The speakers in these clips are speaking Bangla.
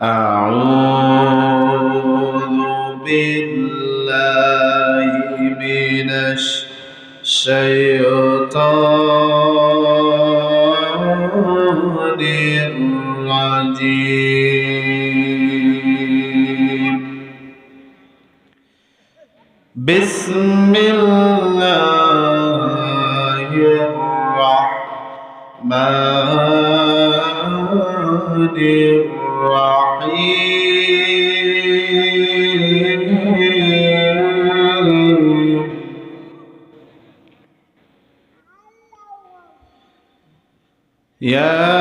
أعوذ بالله من الشيطان الرجيم بسم الله الرحمن الرحيم يا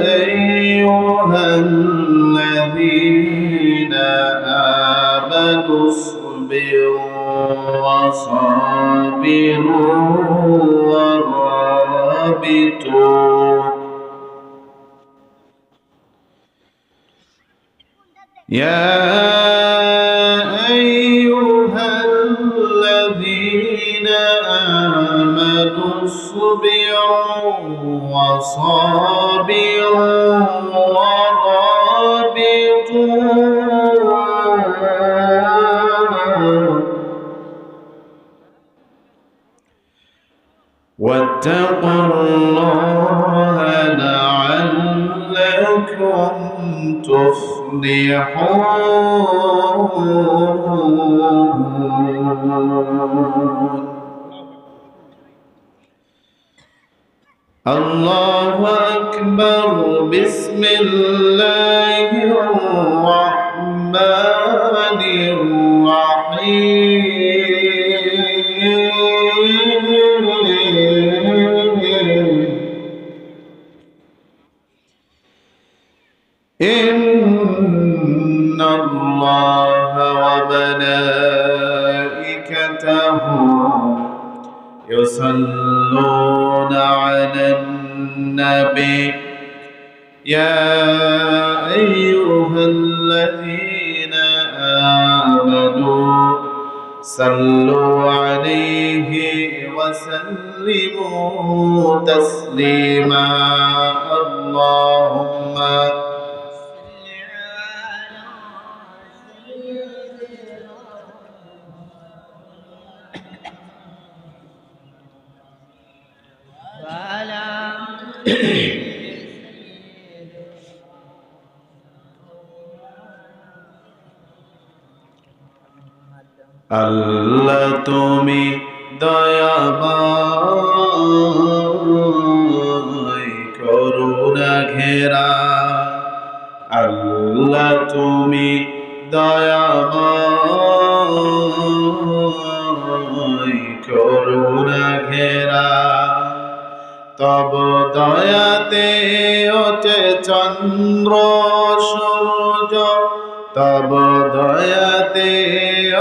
أيها الذين آمنوا اصبروا وصابروا ورابطوا يا أيها الذين آمنوا اصبروا وصابروا ورابطوا واتقوا الله لعلكم تفلحون الله أكبر بسم الله الرحمن الرحيم إن الله وملائكته يصلون على النبي يا أيها الذين آمنوا صلوا عليه وسلموا تسليما اللهم আল্লাহ তুমি দয়াময় করুণা ঘেরা আল্লাহ তুমি দয়াময় করুণা ঘেরা তব দয়াতে ওঠে চন্দ্র সূর্য তব দয়াতে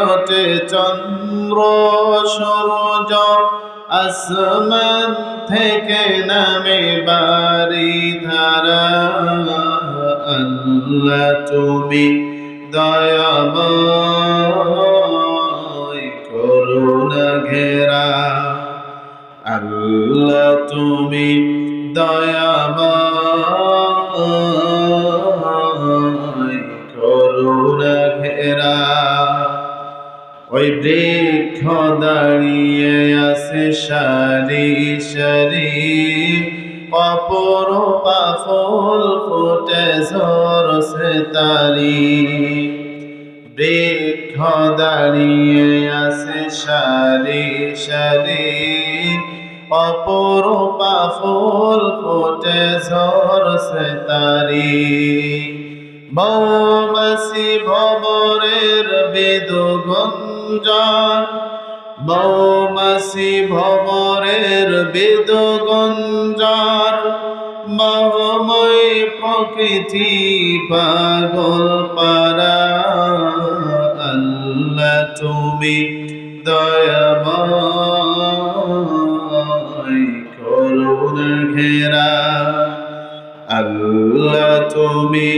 ওঠে চন্দ্র সূর্য আসমান থেকে নামে বারি ধারা আল্লাহ তুমি দয়াময় করুণা ঘেরা আল্লাহ তুমি দয়াময় করুণা ঘেরা ওই বৃক্ষ দাঁড়িয়ে আছে সারি সারি অপরূপা ফুল ফুটে ঝরছে তারি বৃক্ষ দাঁড়িয়ে আছে সারি সারি অপরূপা ফুল ফুটে ঝরছে তারি মৌমাছি ভবরের বেদগঞ্জন মৌমাছি ভবরের বেদগঞ্জন মহময় প্রকৃতি পাগল পারা আল্লাহ তুমি দয়াময় করুণা ঘেরা আল্লাহ তুমি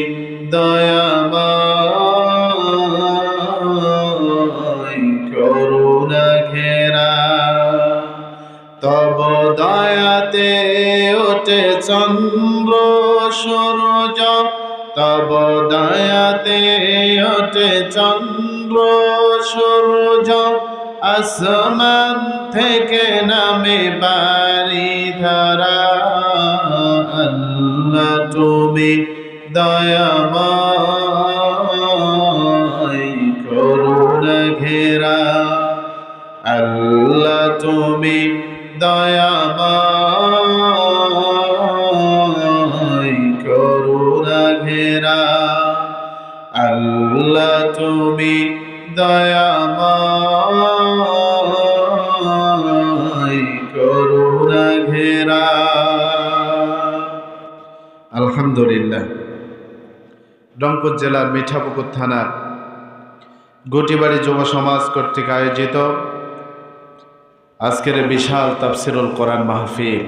দয়াময় করুণা ঘেরা তব দয়াতে ওঠে চন্দ্র সূর্য তব দয়াতে ওঠে চন্দ্র সূর্য, আসমান থেকে নামে বাড়ি ধারা। আল্লাহ তুমি দয়াময় করুণা ঘেরা, আল্লাহ তুমি দয়াময় করুণা ঘেরা, আল্লাহ তুমি দয়াময় করুণা ঘেরা। আলহামদুলিল্লাহ। রংপুর জেলার মিঠাপুকুর থানার গুটিবাড়ি যুব সমাজ কর্তৃক আয়োজিত আজকের বিশাল তাফসিরুল কোরআন মাহফিল,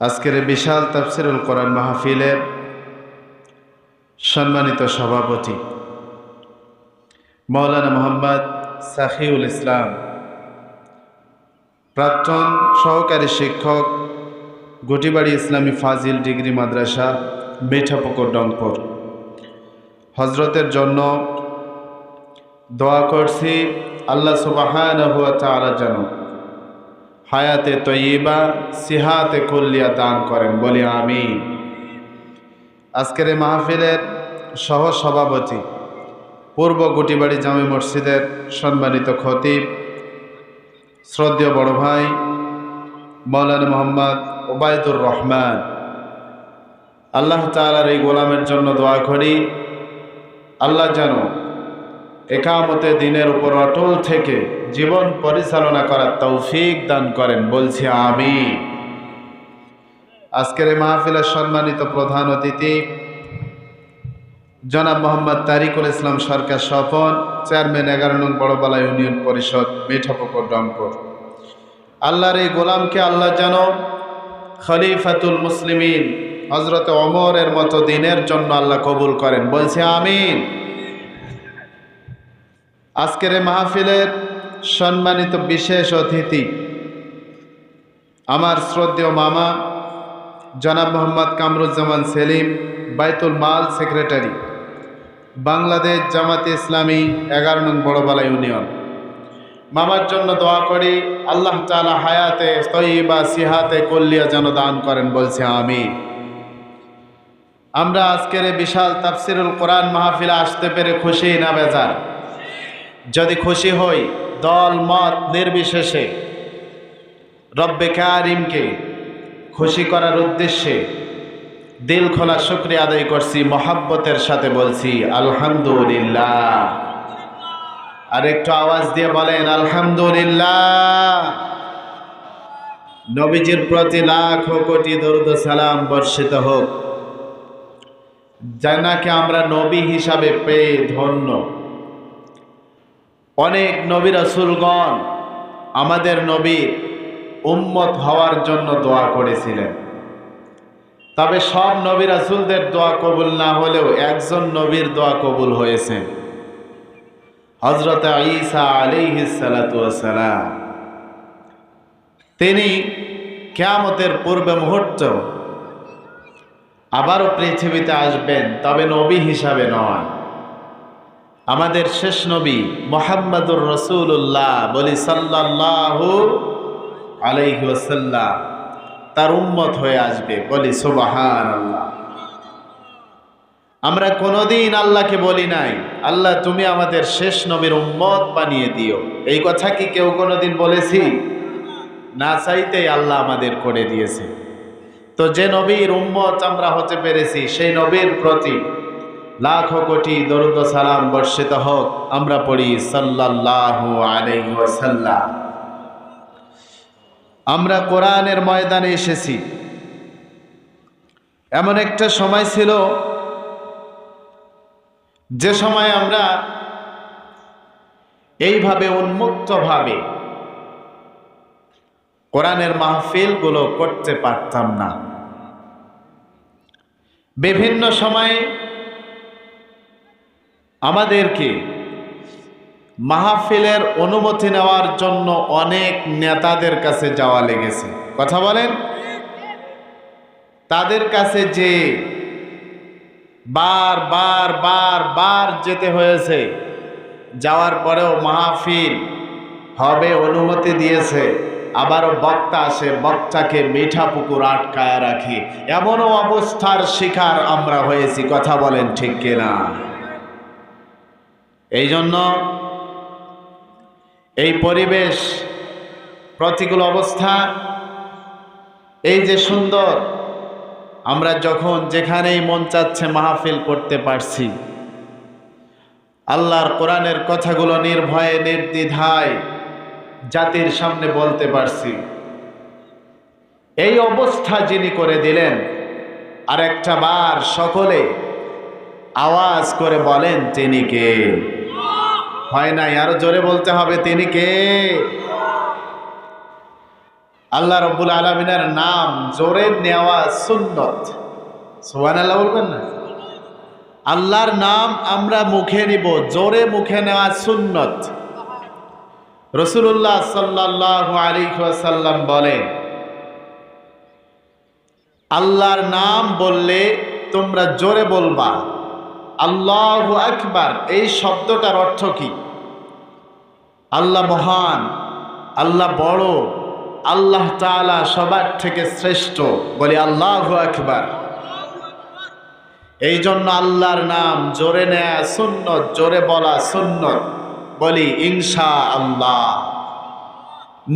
আজকের বিশাল তাফসিরুল কোরআন মাহফিলের সম্মানিত সভাপতি মাওলানা মোহাম্মদ সাখিউল ইসলাম, প্রাক্তন সহকারী শিক্ষক, গুটিবাড়ি ইসলামী ফাজিল ডিগ্রি মাদ্রাসা, মিঠাপুকুর রংপুর, হজরতের জন্য দোয়া করছি আল্লাহ সুবহানাহু ওয়া তাআলা যেন হায়াতে তয়্যিবা সিহাতে কুল্লিয়া দান করেন, বলি আমিন। আজকের এই মাহফিলের সহ সভাপতি পূর্ব গুটিবাড়ি জামে মসজিদের সম্মানিত খতিব, শ্রদ্ধেয় বড় ভাই মাওলানা মোহাম্মদ ওবায়দুর রহমান, আল্লাহ তাআলার এই গোলামের জন্য দোয়া করি আল্লাহ যেন একামতে দিনের উপর অটল থেকে জীবন পরিচালনা করার তৌফিক দান করেন, বলছি আমিন। আজকের এই মাহফিলের সম্মানিত প্রধান অতিথি জনাব মোহাম্মদ তারিকুল ইসলাম সরকার স্বপন, চেয়ারম্যান 11 নং বড়বালা ইউনিয়ন পরিষদ, মিঠাপুকুর রংপুর। আল্লাহর এই গোলামকে আল্লাহ যেন খলিফাতুল মুসলিমিন হযরত ওমরের মতো দিনের জন্য আল্লাহ কবুল করেন, বলছি আমিন। আজকের এই মাহফিলের সম্মানিত বিশেষ অতিথি আমার শ্রদ্ধেয় মামা জনাব মোহাম্মদ কামরুজ্জামান সেলিম, বাইতুল মাল সেক্রেটারি, বাংলাদেশ জামাতে ইসলামী 11 নং বড়বালা ইউনিয়ন। মামার জন্য দোয়া করি আল্লাহ তাআলা হায়াতে তয়্যিবা সিহাতে কুল্লিয়া যেন দান করেন, বলছি আমিন। আমরা আজকের এই বিশাল তাফসিরুল কোরআন মাহফিলে আসতে পেরে খুশি না বেজার? যদি খুশি হই, দল মত নির্বিশেষে রব্বে কারিমকে খুশি করার উদ্দেশ্যে দিল খোলা শুকরিয়া আদায় করছি, মহাব্বতের সাথে বলছি আলহামদুলিল্লাহ। আর একটু আওয়াজ দিয়ে বলেন আলহামদুলিল্লাহ। নবীজির প্রতি লাখ কোটি দরুদ সালাম বর্ষিত হোক, যাকে আমরা নবী হিসাবে পেয়ে ধন্য। অনেক নবী রাসূলগণ আমাদের নবীর উম্মত হওয়ার জন্য দোয়া করেছিলেন, তবে সব নবী রাসূলদের দোয়া কবুল না হলেও একজন নবীর দোয়া কবুল হয়েছে, হযরত ঈসা আলাইহিস সালাতু ওয়াস সালাম। তিনি কিয়ামতের পূর্বে মুহূর্ত আবারও পৃথিবীতে আসবেন, তবে নবী হিসাবে নয়। আমাদের শেষ নবী মুহাম্মদুর রাসূলুল্লাহ, বলি সাল্লাল্লাহু আলাইহি ওয়াসাল্লাম, তার উম্মত হয়ে আসবে, বলি সুবহানাল্লাহ। আমরা কোনোদিন আল্লাহকে বলি নাই আল্লাহ তুমি আমাদের শেষ নবীর উম্মত বানিয়ে দিও, এই কথা কি কেউ কোনোদিন বলেছি? না চাইতেই আল্লাহ আমাদের করে দিয়েছে। তো যে নবীর উম্মত আমরা হতে পেরেছি, সেই নবীর প্রতি লাখ কোটি দরুদ সালাম বর্ষিত হোক। আমরা পড়ি সাল্লাল্লাহু আলাইহি ওয়াসাল্লাম। আমরা কোরআনের ময়দানে এসেছি, এমন একটা সময় ছিল যে সময় আমরা এইভাবে উন্মুক্তভাবে কোরআনের মাহফিলগুলো করতে পারতাম না। বিভিন্ন সময়ে আমাদেরকে মাহফিলের অনুমতি নেওয়ার জন্য অনেক নেতাদের কাছে যাওয়া লেগেছে, কথা বলেন। তাদের কাছে যে বার যেতে হয়েছে। যাওয়ার পরেও মাহফিল হবে অনুমতি দিয়েছে, আবারও বক্তা আসে, বক্তাকে মিঠা পুকুর আটকায় রাখি, এমনও অবস্থার শিকার আমরা হয়েছি। কথা বলেন ঠিক কিনা? এই জন্য এই পরিবেশ, প্রতিকূল অবস্থা, এই যে সুন্দর, আমরা যখন যেখানেই মন চাচ্ছে মাহফিল করতে পারছি, আল্লাহর কোরআনের কথাগুলো নির্ভয়ে নির্দ্বিধায় জাতির সামনে বলতে পারছি। এই অবস্থা যিনি করে দিলেন, আর একটা বার সকলে আওয়াজ করে বলেন তিনি কে? হয় নাই, আরো জোরে বলতে হবে, তিনি কে? আল্লাহ রাব্বুল আলামিনের নাম জোরে নেওয়া সুন্নত। সুবহানাল্লাহ বলবেন না? আল্লাহর নাম আমরা মুখে নিব, জোরে মুখে নেওয়া সুন্নত। রাসূলুল্লাহ সাল্লাল্লাহু আলাইহি ওয়াসাল্লাম বলেন, আল্লাহর নাম বললে তোমরা জোরে বলবা আল্লাহু আকবার। এই শব্দটার অর্থ কি? আল্লাহ মহান, আল্লাহ বড়, আল্লাহ তাআলা সবার থেকে শ্রেষ্ঠ, বলি আল্লাহু আকবার। এই জন্য আল্লাহর নাম জোরে নেয়া সুন্নত, জোরে বলা সুন্নত। বলি ইনশাআল্লাহ।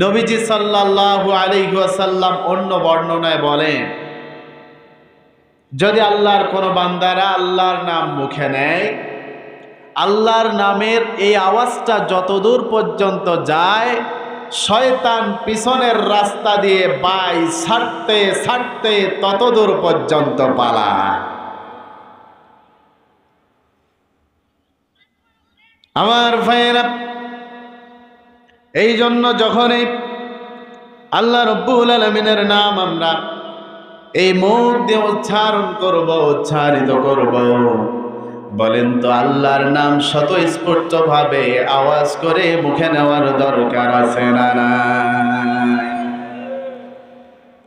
নবীজি সাল্লাল্লাহু আলাইহি ওয়াসাল্লাম অন্য বর্ণনায় বলেন, যদি আল্লাহর কোনো বান্দারা আল্লাহর নাম মুখে নেয়, আল্লাহর নামের এই আওয়াজটা যতদূর পর্যন্ত যায়, শয়তান পিছনের রাস্তা দিয়ে বাই ছাড়তে ছাড়তে ততদূর পর্যন্ত পালায়। আমার ভাইয়েরা, এই জন্য যখনই আল্লাহ রাব্বুল আলামিনের নাম আমরা এই মুখ দিয়ে উচ্চারণ করব, উচ্চারিত করব, বলেন তো আল্লাহর নাম শত স্পষ্ট ভাবে আওয়াজ করে মুখে নেওয়ার দরকার আছে না নাই?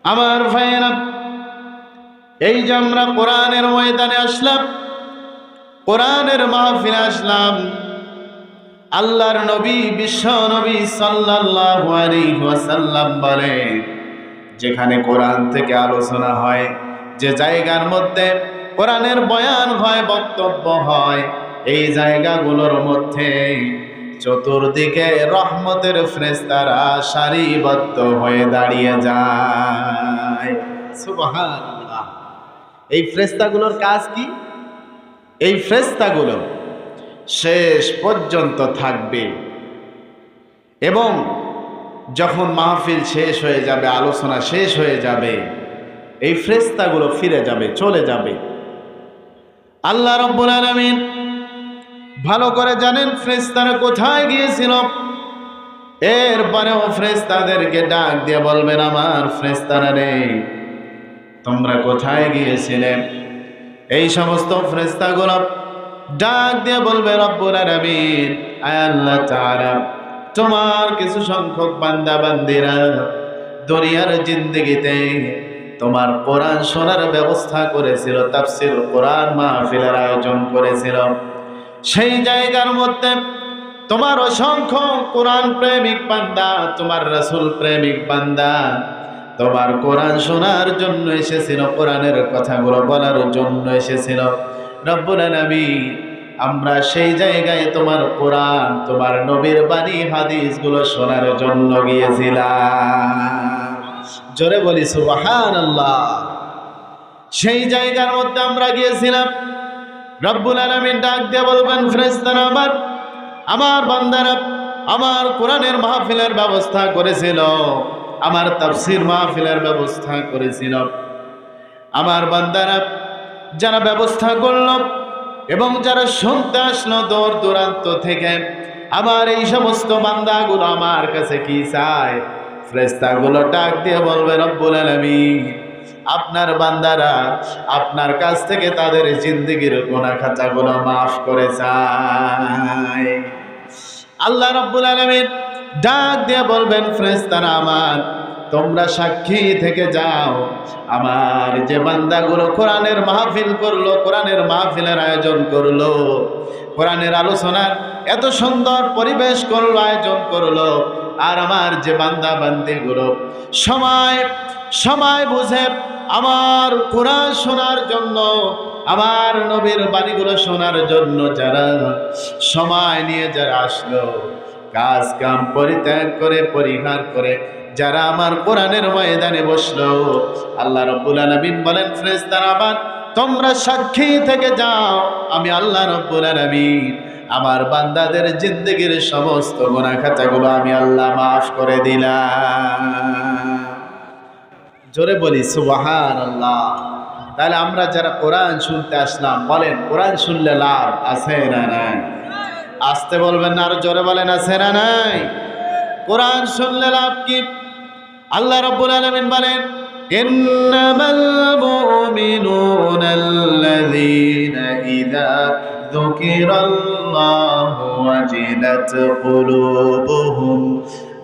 আমার ভাইয়েরা, এই যে আমরা কোরআনের ময়দানে আসলাম, কোরআনের মাহফিলে আসলাম, আল্লাহর নবী বিশ্ব নবী সাল্লাল্লাহু আলাইহি ওয়াসাল্লাম বলেন, যেখানে কোরআন থেকে আলোচনা হয়, যে জায়গার মধ্যে কোরআনের বয়ান হয়, বক্তব্য হয়, এই জায়গাগুলোর মধ্যে চতুর্দিকে রহমতের ফেরেশতারা সারিবদ্ধ হয়ে দাঁড়িয়ে যায়। সুবহানাল্লাহ। এই ফেরেশতাগুলোর কাজ কি? এই ফেরেশতাগুলো শেষ পর্যন্ত থাকবে, এবং যখন মাহফিল শেষ হয়ে যাবে, আলোচনা শেষ হয়ে যাবে, এই ফেরেশতাগুলো ফিরে যাবে, চলে যাবে। আল্লাহ রাব্বুল আলামিন ভালো করে জানেন ফেরেশতারা কোথায় গিয়েছিল। এরপরেও ফেরেশতাদেরকে ডাক দিয়ে বলবেন, আমার ফেরেশতারা রে, তোমরা কোথায় গিয়েছিলে? এই সমস্ত ফেরেশতাগুলো ডাক দিয়ে বলবে, রব্বুল আলামিন, আয় আল্লাহ তাআলা, তোমার কিছু সংখ্যক বান্দা বান্দিরা দুনিয়ার জিন্দেগিতে তোমার কোরআন শোনার ব্যবস্থা করেছিল, তাফসীর কোরআন মাহফিলের আয়োজন করেছিল। সেই জায়গার মধ্যে তোমার অসংখ্য কোরআন প্রেমিক বান্দা, তোমার রাসূল প্রেমিক বান্দা তোমার কোরআন শোনার জন্য এসেছিল, কোরআনের কথাগুলো বলার জন্য এসেছিল। রব্বুল আলামিন, আমরা সেই জায়গায় তোমার কোরআন, তোমার নবীর বাণী, হাদিসগুলো শোনার জন্য গিয়েছিলাম। জোরে বলি সুবহানাল্লাহ। সেই জায়গার মধ্যে আমরা গিয়েছিলাম। রব্বুল আলামিন ডাক দিয়ে বলবেন, ফেরেশতারা আমার বান্দারা আমার কোরআনের মাহফিলের ব্যবস্থা করেছিল, আমার তাফসীর মাহফিলের ব্যবস্থা করেছিল। আমার বান্দারা যারা ব্যবস্থা করল এবং যারা শুনতে আসলো দূর দূরান্ত থেকে, আমার এই সমস্ত বান্দাগুলো আমার কাছে কি চায়? ফেরেশতাগুলো ডাক দিয়ে বলবে, রব্বুল আলামিন, আপনার বান্দারা আপনার কাছ থেকে তাদের জিন্দেগির গুনাহ খাতাগুলো মাফ করে চায়। আল্লাহ রাব্বুল আলামিন ডাক দিয়ে বলবেন, ফেরেশতারা তোমরা সাক্ষী থেকে যাও, আমার যে বান্দাগুলো কোরআনের মাহফিল করলো, কোরআনের মাহফিলের আয়োজন করলো, কোরআনের আলোচনার এত সুন্দর পরিবেশ করলো, আয়োজন করলো, আর আমার যে বান্দা বান্দিগুলো সময় সময় বুঝে আমার কোরআন শোনার জন্য, আমার নবীর বাণীগুলো শোনার জন্য যারা সময় নিয়ে যারা আসলো, কাজ কাম পরিত্যাগ করে পরিহার করে যারা আমার কোরআনের ময়দানে বসলো, আল্লাহ রাব্বুল আলামিন বলেন, ফেরেশতারা আবার তোমরা সাক্ষী থেকে যাও, আমি আল্লাহ রাব্বুল আলামিন আমার বান্দাদের জিন্দেগির সমস্ত গুনাহ খাতাগুলো আমি আল্লাহ মাফ করে দিলাম। জোরে বলি সুবহানাল্লাহ। তাহলে আমরা যারা কোরআন শুনতে আসলাম, বলেন কোরআন শুনলে লাভ আছে না নাই? আসতে বলবেন না, আরো জোরে বলেন আছে না নাই? কোরআন শুনলে লাভ কি? আল্লাহ রাব্বুল আলামিন বলেন, ইন্নামাল মুমিনুনাল্লাযীনা ইযা যুকিরাল্লাহু ওয়াজিলাত কুলুবুহুম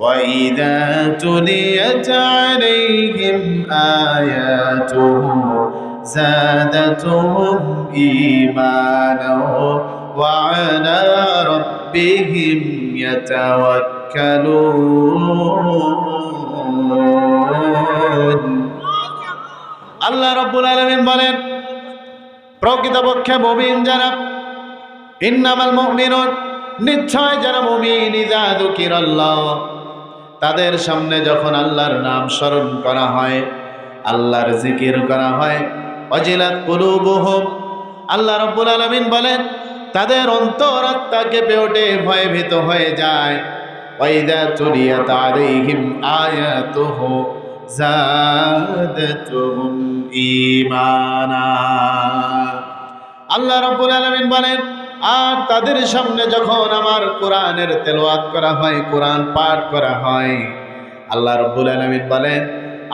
ওয়া ইযা তুলিয়াত আলাইহিম আয়াতুহু যাদাতুহুম ঈমানাও ওয়া আলা রাব্বিহিম ইয়াতাওয়াক্কালুন। আল্লাহ রাব্বুল আলামিন বলেন, প্রকৃতপক্ষে মুমিন যারা, ইন্নামাল মুমিনুন, নিশ্চয় যারা মুমিন, ইযা যুকিরাল্লাহ, তাদের সামনে যখন আল্লাহর নাম স্মরণ করা হয়, আল্লাহর জিকির করা হয়, ওয়াজিলাত কুলুবুহুম, আল্লাহ রাব্বুল আলামিন বলেন তাদের অন্তর আত্মা কেঁপে ওঠে, ভয়ভীত হয়ে যায়। ওয়া ইযা তুলিয়াত আলাইহিম আয়াতুহু যাদাতুহুম ঈমানা। আল্লাহ রাব্বুল আলামিন বলেন, আর তাদের সামনে যখন আমার কোরআনের তেলাওয়াত করা হয়, কোরআন পাঠ করা হয়, আল্লাহ রাব্বুল আলামিন বলেন,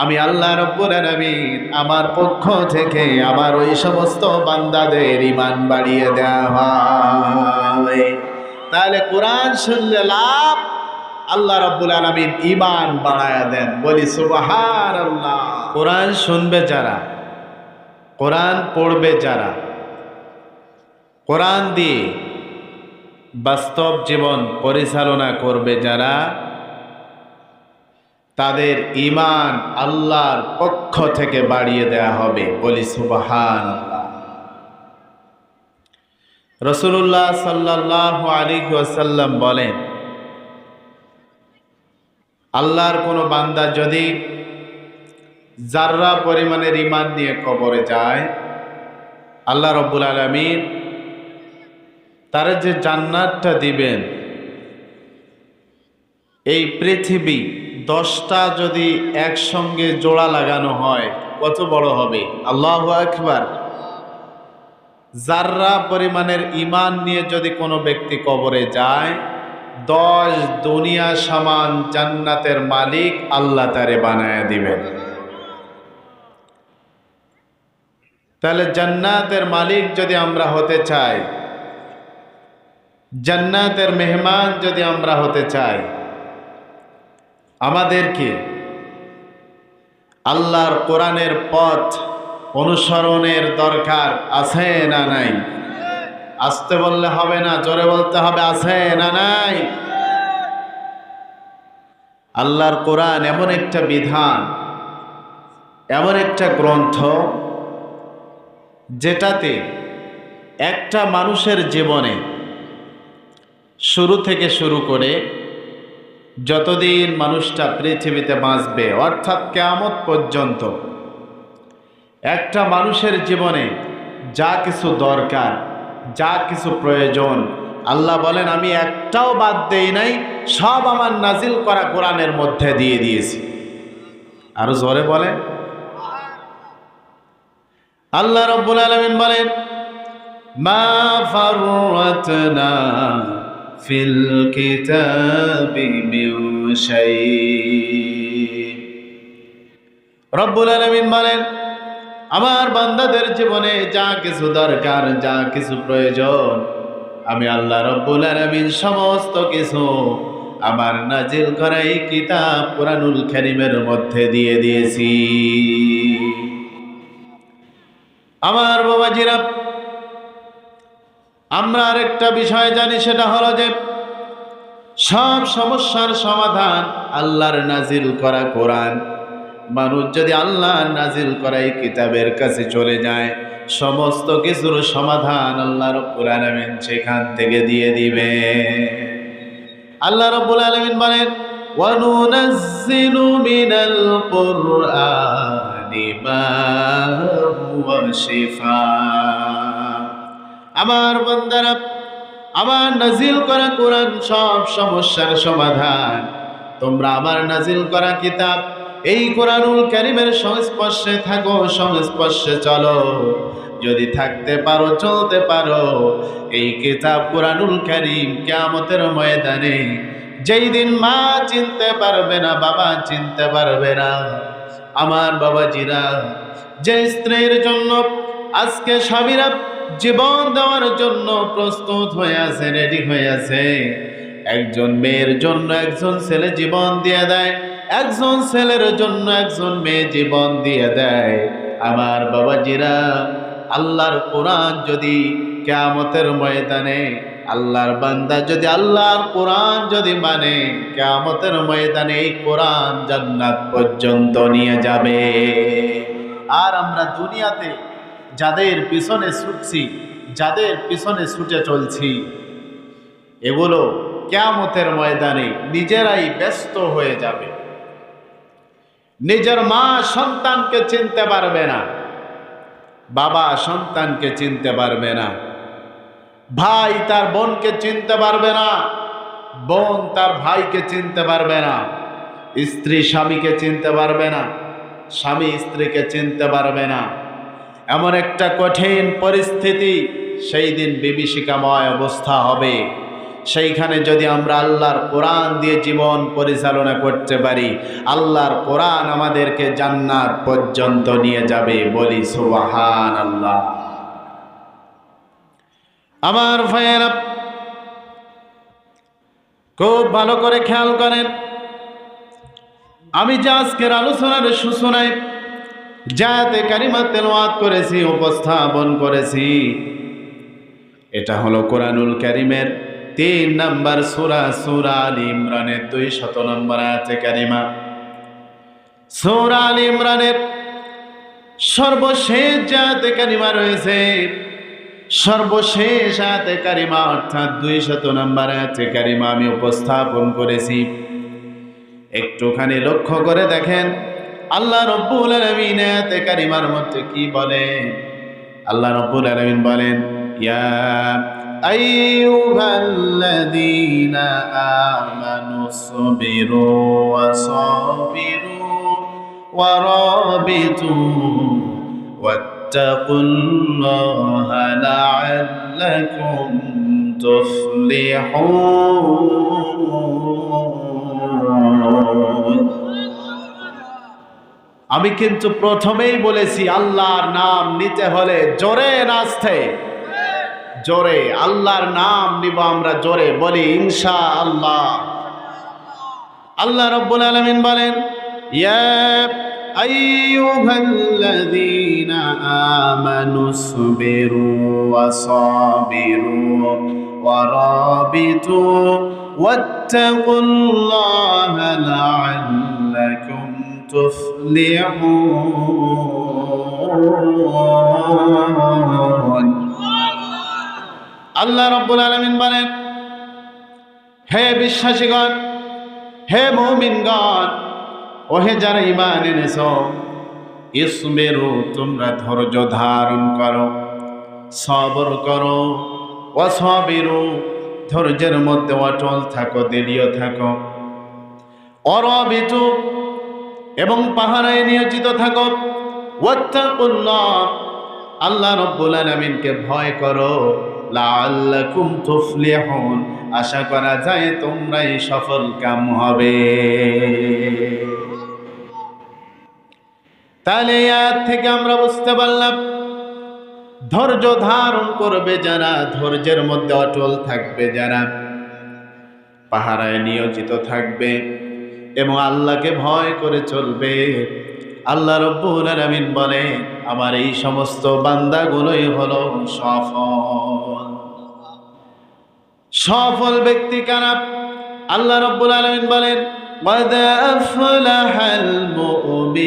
আমি আল্লাহ রাব্বুল আলামিন আমার পক্ষ থেকে আমার ওই সমস্ত বান্দাদের ঈমান বাড়িয়ে দেওয়া হয়। তাহলে কোরআন শুনলে লাভ, আল্লাহ রাব্বুল আলামিন ঈমান বাড়ায়া দেন। বলি সুবহানাল্লাহ। কোরআন শুনবে যারা, কোরআন পড়বে যারা, কোরআন দিয়ে বাস্তব জীবন পরিচালনা করবে যারা, তাদের ঈমান আল্লাহর পক্ষ থেকে বাড়িয়ে দেয়া হবে। বলি সুবহানাল্লাহ। রাসূলুল্লাহ সাল্লাল্লাহু আলাইহি ওয়াসাল্লাম বলেন, আল্লাহর কোনো বান্দা যদি যাররা পরিমাণের ঈমান নিয়ে কবরে যায়, আল্লাহ রাব্বুল আলামিন তার যে জান্নাতটা দিবেন, এই পৃথিবী 10টা যদি একসঙ্গে জোড়া লাগানো হয় কত বড় হবে? আল্লাহু আকবার। যাররা পরিমাণের ঈমান নিয়ে যদি কোনো ব্যক্তি কবরে যায়, 10 দুনিয়া সমান জান্নাতের মালিক আল্লাহ তারে বানায় দিবেন। তাহলে জান্নাতের মালিক যদি আমরা হতে চাই, জান্নাতের মেহমান যদি আমরা হতে চাই, আমাদেরকে আল্লাহর কোরআনের পথ অনুসরণের দরকার আছে না নাই? আসতে বললে হবে না, জোরে বলতে হবে, আছে না নাই? আল্লাহর কোরআন এমন একটা বিধান, এমন একটা গ্রন্থ, যেটাতে একটা মানুষের জীবনে শুরু থেকে শুরু করে যতদিন মানুষটা পৃথিবীতে বাঁচবে, অর্থাৎ কিয়ামত পর্যন্ত, একটা মানুষের জীবনে যা কিছু দরকার, যা কিছু প্রয়োজন, আল্লাহ বলেন আমি একটাও বাদ দেই নাই, সব আমার নাজিল করা কোরআনের মধ্যে দিয়ে দিয়েছি। আরো জোরে বলেন। আল্লাহ রাব্বুল আলামিন বলেন, মা ফাররাতনা ফিল কিতাবি মিন শাই। রব্বুল আলামিন বলেন, আমার বান্দাদের জীবনে যা কিছু দরকার, যা কিছু প্রয়োজন, আমি আল্লাহ রব্বুল আলামিন সমস্ত কিছু আমার নাজিল করা এই কিতাব কোরআনুল কারীমের মধ্যে দিয়ে দিয়েছি। আমার বাবাজিরা, আমরা আরেকটা বিষয় জানি, সেটা হলো যে সব সমস্যার সমাধান আল্লাহর নাজিল করা কোরআন। মানুষ যদি আল্লাহর নাজিল করা এই কিতাবের কাছে চলে যায়, সমস্ত কিছুর সমাধান আল্লাহ রাব্বুল আলামিন সেখান থেকে দিয়ে দিবে। আল্লাহ রাব্বুল আলামিন বলেন, ওয়া নুনাজ্জিলু মিনাল কুরআনি মা হুয়া শিফা। আমার বান্দারা, আমার নাজিল করা কোরআন সব সমস্যার সমাধান। তোমরা আমার নাজিল করা কিতাব এই কোরআনুল কারীমের সংস্পর্শে থাকো, সংস্পর্শে চলো। যদি থাকতে পারো, চলতে পারো, এই কিতাব কোরআনুল কারীম কিয়ামতের ময়দানে যেই দিন মা চিনতে পারবে না, বাবা চিনতে পারবে না, আমার বাবাজিরা, যে স্ত্রীর জন্য আজকে স্বামীরা জীবন দেওয়ার জন্য প্রস্তুত হয়ে আছে, রেডি হয়ে আছে, একজন মেয়ের জন্য একজন ছেলে জীবন দিয়ে দেয়, একজন ছেলের জন্য একজন মেয়ে জীবন দিয়ে দেয়। আমার বাবাজিরা, আল্লাহর কোরআন যদি কিয়ামতের ময়দানে আল্লাহর বান্দা যদি আল্লাহর কোরআন যদি মানে, কিয়ামতের ময়দানে এই কোরআন জান্নাত পর্যন্ত নিয়ে যাবে। আর আমরা দুনিয়াতে যাদের পিছনে ছুটছি, যাদের পিছনে ছুটে চলছি, এগুলো কিয়ামতের ময়দানে নিজেরাই ব্যস্ত হয়ে যাবে। নিজের মা সন্তানকে চিনতে পারবে না, বাবা সন্তানকে চিনতে পারবে না, ভাই তার বোনকে চিনতে পারবে না, বোন তার ভাইকে চিনতে পারবে না, স্ত্রী স্বামীকে চিনতে পারবে না, স্বামী স্ত্রীকে চিনতে পারবে না। এমন একটা কঠিন পরিস্থিতি, সেই দিন বিভীষিকাময় অবস্থা হবে। সেইখানে যদি আমরা আল্লাহর কোরআন দিয়ে জীবন পরিচালনা করতে পারি, আল্লাহর কোরআন আমাদেরকে জান্নাত পর্যন্ত নিয়ে যাবে। বলি সুবহানাল্লাহ। আমার ভাইয়েরা, খুব ভালো করে খেয়াল করেন, আমি যে আজকের আলোচনার সূচনায় জায়াতে কারিমা তেলাওয়াত করেছি, উপস্থাপন করেছি, এটা হলো কোরআনুল কারীমের 3 নম্বর সূরা, সূরা আলে ইমরানের 200 নম্বর আয়াতে কারিমা। সূরা আলে ইমরানের সর্বশেষ জায়াতে কারিমা রয়েছে, সর্বশেষ আয়াতে কারিমা অর্থাৎ 200 নম্বর আয়াতে কারিমা আমি উপস্থাপন করেছি। একটুখানি লক্ষ্য করে দেখেন আল্লাহ রাব্বুল আলামিন আয়াতে কারিমার মধ্যে কি বলেন। আল্লাহ রাব্বুল আলামিন বলেন, ইয়া আইয়ুহাল্লাযীনা আমানু সবিরু ওয়া সাবিরু ওয়া রাবিতু ওয়াত্তাকুল্লাহা লাআল্লাকুম তুফলিহুন। আমি কিন্তু প্রথমেই বলেছি, আল্লাহর নাম নিতে হলে জোরে নাচতে, জোরে আল্লাহর নাম নিব আমরা, জোরে বলি ইনশাআল্লাহ। আল্লাহ রাব্বুল আলামিন বলেন, ইয়া আইয়ুহাল্লাযীনা আমানুসবিরু ওয়া সাবিরু ওয়া রাবিতু ওয়াত্তাকুল্লাহা লাআল্লাকুম তুফলিহুন। আল্লাহ রাব্বুল আলামিন বলেন, হে বিশ্বাসীগণ, হে মুমিনগণ, ওহে যারা ঈমান এনেছো, ইসবিরু, তোমরা ধৈর্য ধারণ করো, সবর করো, ওয়াসাবিরু, ধৈর্যের মধ্যে অটল থাকো, দৃঢ় থাকো, ওয়ারাবিতু, এবং পাহারায় নিয়োজিত থাকো, ওয়াত্তাকুল্লাহ, আল্লাহ রাব্বুল আলামিনকে ভয় করো, লাআল্লাকুম তুফলিহুন, আশা করা যায় তোমরাই সফল কাম হবে। তাহলে এই আয়াত থেকে আমরা বুঝতে পারলাম, ধৈর্য ধারণ করবে যারা, ধৈর্যের মধ্যে অটল থাকবে যারা, পাহারায় নিয়োজিত থাকবে এবং আল্লাহকে ভয় করে চলবে। আল্লাহ রাব্বুল আলামিন বলে আমার এই সমস্ত বান্দাগুলোই হলো সফল। সফল ব্যক্তি কারা? আল্লাহ রাব্বুল আলামিন বলেন قد أفلح المؤمنون।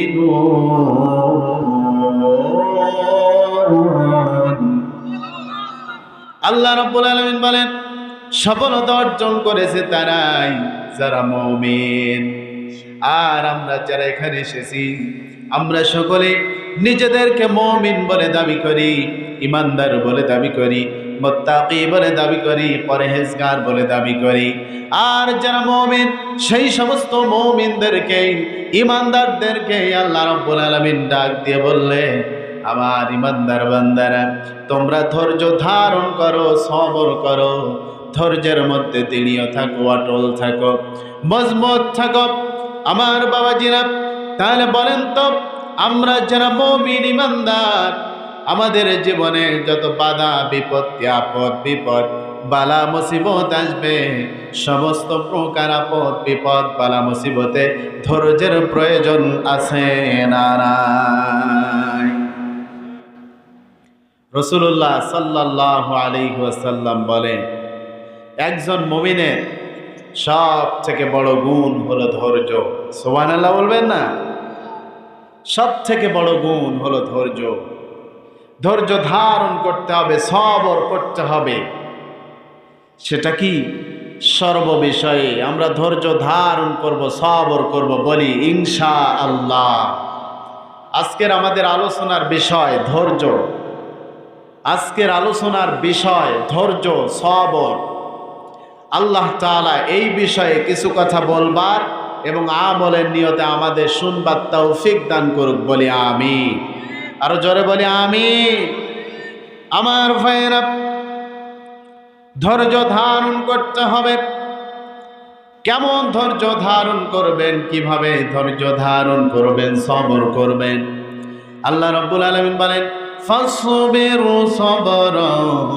আল্লাহ রাব্বুল আলামিন বলেন সফলতা অর্জন করেছে তারাই যারা মুমিন। আর আমরা যারা এখানে এসেছি আমরা সকলে নিজেদেরকে মুমিন বলে দাবি করি, ইমানদার বলে দাবি করি, মুত্তাকি বলে দাবি করি, পরহেজগার বলে দাবি করি। আর যারা মুমিন সেই সমস্ত মুমিনদেরকে, ইমানদারদেরকে আল্লাহ রাব্বুল আলামিন ডাক দিয়ে বললে আমার ইমানদার বান্দারা তোমরা ধৈর্য ধারণ করো, সবর করো, ধৈর্যের মধ্যে দৃঢ় থাকো, অটল থাকো, মজবুত থাকো। আমার বাবাজিরা তাহলে বলেন তো আমরা যারা মুমিন ইমানদার আমাদের জীবনে যত বাধা বিপত্তি আপদ বিপদ বালা মুসিবত আসবে, সমস্ত প্রকার আপদ বিপদ বালা মুসিবতে ধৈর্যের প্রয়োজন আছে না নাই? রাসূলুল্লাহ সাল্লাল্লাহু আলাইহি ওয়াসাল্লাম বলে একজন মুমিনের সব থেকে বড় গুণ হলো ধৈর্য। সুবহানাল্লাহ বলবেন না? সব থেকে বড় গুণ হলো ধৈর্য। ধৈর্য ধারণ করতে হবে, সবর করতে হবে। সেটা কি? সর্ববিষয়ে আমরা ধৈর্য ধারণ করব, সবর করব, বলি ইনশাআল্লাহ। আজকের আমাদের আলোচনার বিষয় ধৈর্য। আজকের আলোচনার বিষয় ধৈর্য, সবর। আল্লাহ তাআলা এই বিষয়ে কিছু কথা বলবার এবং আমলের নিয়তে আমাদের শুনবার তৌফিক দান করুক, বলি আমিন। আরো জোরে বলি আমিন। আমার ভাইয়েরা ধৈর্য ধারণ করতে হবে। কেমন ধৈর্য ধারণ করবেন, কিভাবে ধৈর্য ধারণ করবেন, সবর করবেন? আল্লাহ রাব্বুল আলামিন বলেন ফাসবিরু সাবরান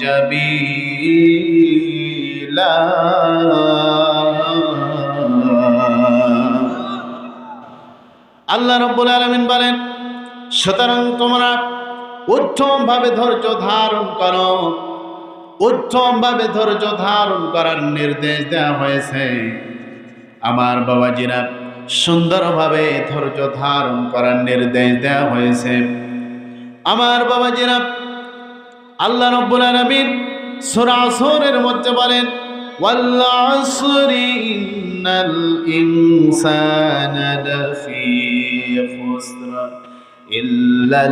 জামিলা। আল্লাহ রাব্বুল আলামিন বলেন সুতরাং তোমরা উত্তম ভাবে ধৈর্য ধারণ করো। উত্তম ভাবে ধৈর্য ধারণ করার নির্দেশ দেওয়া হয়েছে। আমার বাবাজিরা সুন্দরভাবে ধৈর্য ধারণ করার নির্দেশ দেওয়া হয়েছে। আমার বাবাজিরা আল্লাহ রাব্বুল আলামিন সূরা আসরের মধ্যে বলেন ওয়াল আসরি ইন্নাল ইনসানা লাফি খুসর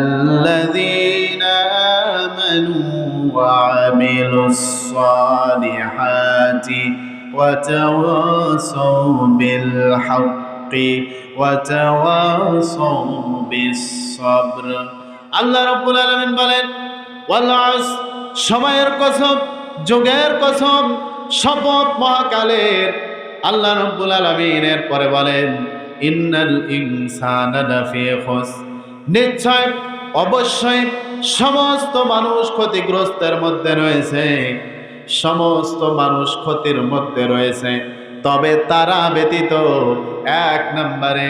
ইল্লাল্লাযীনা আমানু ওয়া আমিলুস সালিহাতি ওয়া তাওয়াসাউ বিল হাক্কি ওয়া তাওয়াসাউ বিস সাবর। আল্লাহ রাব্বুল আলামিন বলেন ওয়াল আসর, সময়ের কসম, যুগের কসম, শপথ মহাকালের। আল্লাহ রাব্বুল আলামিন এর পরে বলেন ইন্নাল ইনসানা লাফি খুসর, নিশ্চয় অবশ্যই সমস্ত মানুষ ক্ষতিগ্রস্তের মধ্যে রয়েছে, সমস্ত মানুষ ক্ষতির মধ্যে রয়েছে। তবে তারা ব্যতীত এক নম্বরে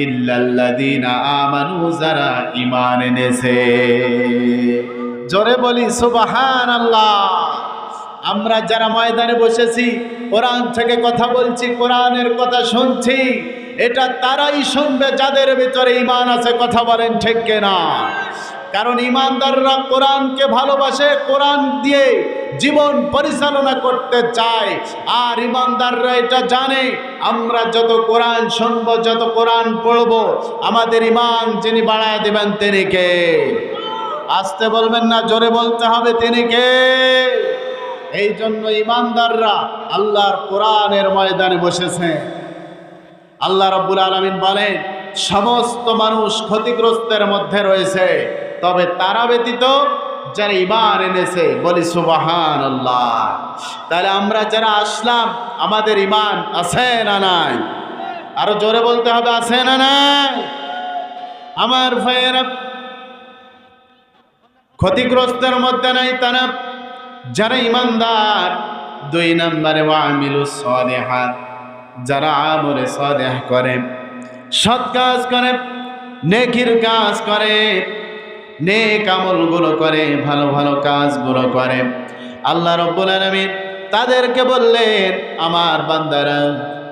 ইল্লাল্লাযীনা আমানু, যারা ঈমান এনেছে। জোরে বলি সুবহানাল্লাহ। আমরা যারা ময়দানে বসেছি কোরআন থেকে কথা বলছি, কোরআনের কথা শুনছি, এটা তারাই শুনবে যাদের ভিতরে ঈমান আছে। কথা বলেন ঠিক কিনা? কারণ ঈমানদাররা কোরআনকে ভালোবাসে, কোরআন দিয়ে জীবন পরিচালনা করতে চায়। আর ঈমানদাররা এটা জানে আমরা যত কোরআন শুনবো, যত কোরআন পড়বো, আমাদের ঈমান যিনি বাড়ায় দেবেন তিনি কে? আসতে বলবেন না, জোরে বলতে হবে, তিনি কে? এই জন্য ঈমানদাররা আল্লাহর কোরআনের ময়দানে বসেছে। আল্লাহ রাব্বুল আলামিন বলেন সমস্ত মানুষ ক্ষতিগ্রস্তের মধ্যে রয়েছে, তবে তারা ব্যতীত যারা ঈমান এনেছে। বলি সুবহানাল্লাহ। তাহলে আমরা যারা আসলাম আমাদের ঈমান আছে না নাই? আরো জোরে বলতে হবে, আছে না নাই? আমার ভাইয়েরা ক্ষতিগ্রস্তের মধ্যে নাই তারা, যারা ঈমানদার দুই নম্বরে ওয়ামিলুস সালিহাত, যারা আমলে সালেহ করে, সৎ কাজ করে, নেকির কাজ করে, নেক আমলগুলো করে, ভালো ভালো কাজগুলো করে, আল্লাহ রাব্বুল আলামিন তাদেরকে বললেন আমার বান্দারা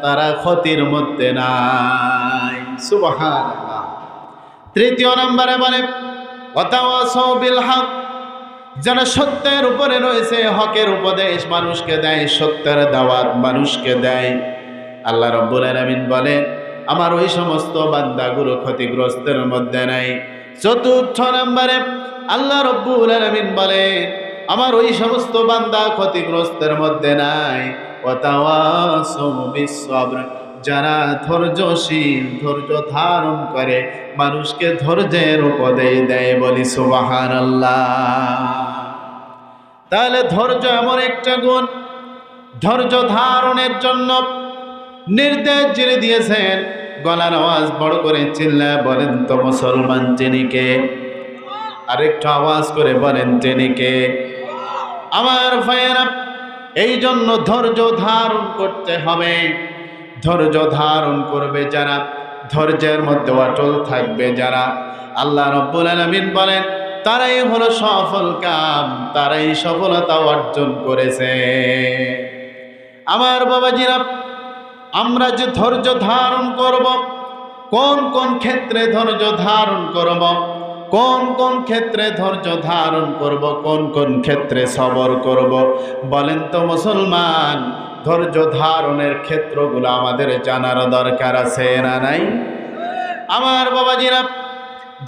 তারা ক্ষতির মধ্যে নাই। সুবহানাল্লাহ। তৃতীয় নম্বরে বলে ওয়াতাওয়াসাউ বিল হক, যারা সত্যের উপরে রয়েছে, হকের উপদেশ মানুষকে দেয়, সত্যের দাওয়াত মানুষকে দেয়, আল্লাহ রাব্বুল আলামিন বলেন আমার ওই সমস্ত বান্দাগুলো ক্ষতিগ্রস্তের মধ্যে নাই। চতুর্থ নম্বরে আল্লাহ রাব্বুল আলামিন বলেন আমার ওই সমস্ত বান্দা ক্ষতিগ্রস্তের মধ্যে নাই। ওয়াতাওয়াসাউ বিস সবর, যারা ধৈর্যশীল, ধৈর্য ধারণ করে, মানুষকে ধৈর্যের উপদেশ দেয়। বলি সুবহানাল্লাহ। তাহলে ধৈর্য এমন একটা গুণ, ধৈর্য ধারণের জন্য নির্দেশ যিনি দিয়েছেন, গলার আওয়াজ বড় করে চিল্লায় বলেন তো মুসলমান যিনি কে? আরেকটু আওয়াজ করে বলেন তিনি কে? আমার ভাইয়েরা, এই জন্য ধৈর্য ধারণ করতে হবে। ধৈর্য ধারণ করবে যারা, ধৈর্যের মধ্যে অটল থাকবে যারা, আল্লাহ রাব্বুল আলামিন বলেন তারাই হলো সফল কাম, তারাই সফলতা অর্জন করেছে। আমার বাবাজিরা, আমরা যে ধৈর্য ধারণ করব, কোন কোন ক্ষেত্রে ধৈর্য ধারণ করব, কোন কোন ক্ষেত্রে ধৈর্য ধারণ করব, কোন কোন ক্ষেত্রে সবর করব, বলেন তো মুসলমান? ধৈর্য ধারণের ক্ষেত্রগুলো আমাদের জানার দরকার আছে না নাই? আমার বাবাজিরা,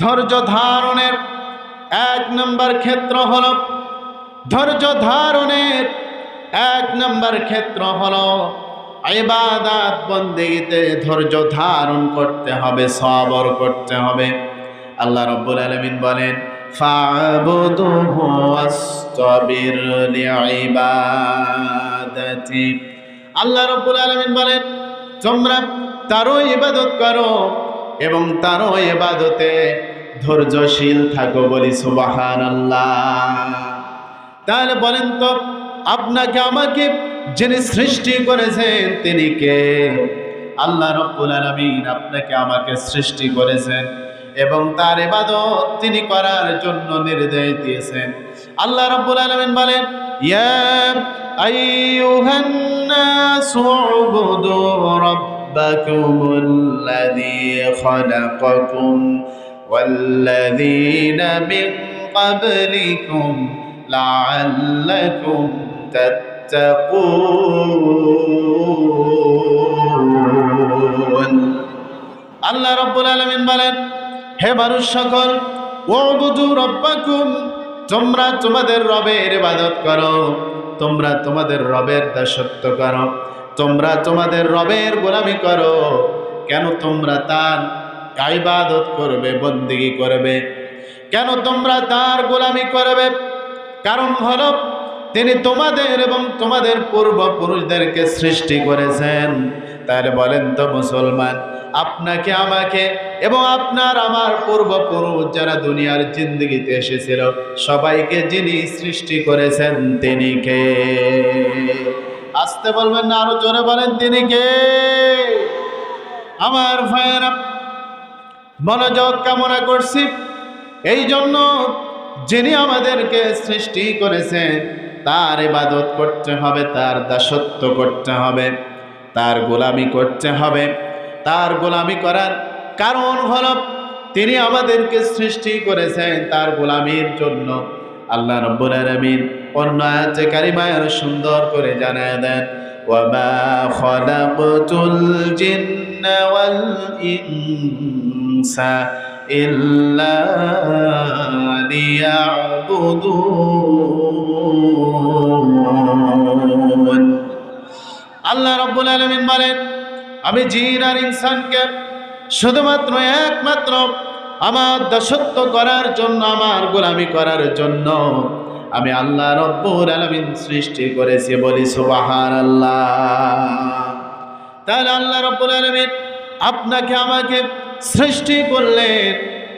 ধৈর্য ধারণের এক নম্বর ক্ষেত্র হলো, ধৈর্য ধারণের এক নম্বর ক্ষেত্র হলো ইবাদত বন্দেগীতে ধৈর্য ধারণ করতে হবে, সবর করতে হবে। আল্লাহ রাব্বুল আলামিন বলেন ফা'বুদুহু ওয়াসতাবির লিইবাদাতি। আল্লাহ রাব্বুল আলামিন বলেন তোমরা তারও ইবাদত করো এবং তারও ইবাদতে ধৈর্যশীল থাকো। বলি সুবহানাল্লাহ। তাহলে বলেন তো আপনাকে আমাকে যিনি সৃষ্টি করেছেন তিনি কে? আল্লাহ রাব্বুল আলামিন আপনাকে আমাকে সৃষ্টি করেছেন এবং তার ইবাদত তিনি করার জন্য নির্দেশ দিয়েছেন। আল্লাহ রাব্বুল আলামিন বলেন ইয়া আইয়ুহান নাসু উবুদু রাব্বাকুমুল্লাযী খালাকাকুম ওয়াল্লাযীনা মিন ক্বাবলিকুম লাআল্লাকুম তাত্তাকুন। আল্লাহ রাব্বুল আলামিন বলেন হে মানুষ সকল, ওয়াবুদু রাব্বাকুম, তোমরা তোমাদের রবের ইবাদত করো, তোমরা তোমাদের রবের দাসত্ব করো, তোমরা তোমাদের রবের গোলামি করো। কেন তোমরা তার ইবাদত করবে, বন্দেগী করবে? কেন তোমরা তার গোলামি করবে? কারণ হলো তিনি তোমাদের এবং তোমাদের পূর্বপুরুষদেরকে সৃষ্টি করেছেন। তাহলে বলেন তো মুসলমান, আপনাকে আমাকে এবং আপনার আমার পূর্বপুরুষ যারা দুনিয়ার জিন্দগিতে এসেছিল সবাইকে যিনি সৃষ্টি করেছেন তিনি কে? আসতে বলবেন না, আরো জোরে বলেন তিনি কে? আমার ভাইয়েরা, মনোযোগ কামনা করছি। এই জন্য যিনি আমাদেরকে সৃষ্টি করেছেন তার ইবাদত করতে হবে, তার দাসত্ব করতে হবে, তার গোলামি করতে হবে। তার গোলামি করার কারণ হলো তিনি আমাদেরকে সৃষ্টি করেছেন তার গোলামির জন্য। আল্লাহ রাব্বুল আলামিন অন্য আয়াতে কারিমায় আরো সুন্দর করে জানায় দেন ওয়ামা খালাকতুল জিন্না ওয়াল ইনসা ইল্লা লিয়াবুদুন। আল্লাহ রাব্বুল আলামিন বলেন আমি জিন আর ইনসানকে শুধুমাত্র একমাত্র আমার দাসত্ব করার জন্য, আমার গোলামি করার জন্য আমি আল্লাহ রাব্বুল আলামিন সৃষ্টি করেছি। বলি সুবহানাল্লাহ। তাহলে আল্লাহ রাব্বুল আলামিন আপনাকে আমাকে সৃষ্টি করলেন,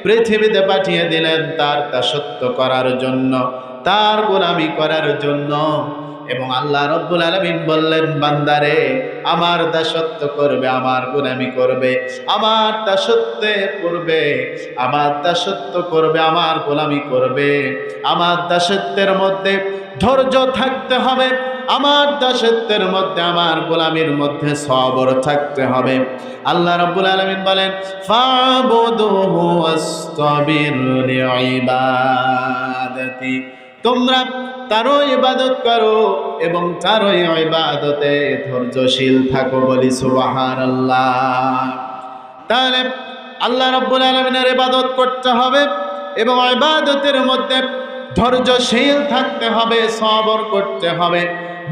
পৃথিবীতে পাঠিয়ে দিলেন তার দাসত্ব করার জন্য, তার গোলামি করার জন্য। এবং আল্লাহ রাব্বুল আলামিন বললেন, বান্দারে আমার দাসত্ব করবে, আমার গোলামি করবে, আমার দাসত্বে পড়বে, আমার দাসত্ব করবে, আমার গোলামি করবে। আমার দাসত্বের মধ্যে ধৈর্য থাকতে হবে, আমার দাসত্বের মধ্যে, আমার গোলামির মধ্যে সবর থাকতে হবে। আল্লাহ রাব্বুল আলামিন বলেন, ফাবুদুহু ওয়াসতাবির লিইবাদাতি, তোমরা তারও ইবাদত করো এবং তারও ইবাদতে ধৈর্যশীল থাকো। বলি সুবহানাল্লাহ। তাহলে আল্লাহ রাব্বুল আলামিনের ইবাদত করতে হবে এবং ইবাদতের মধ্যে ধৈর্যশীল থাকতে হবে, সবর করতে হবে।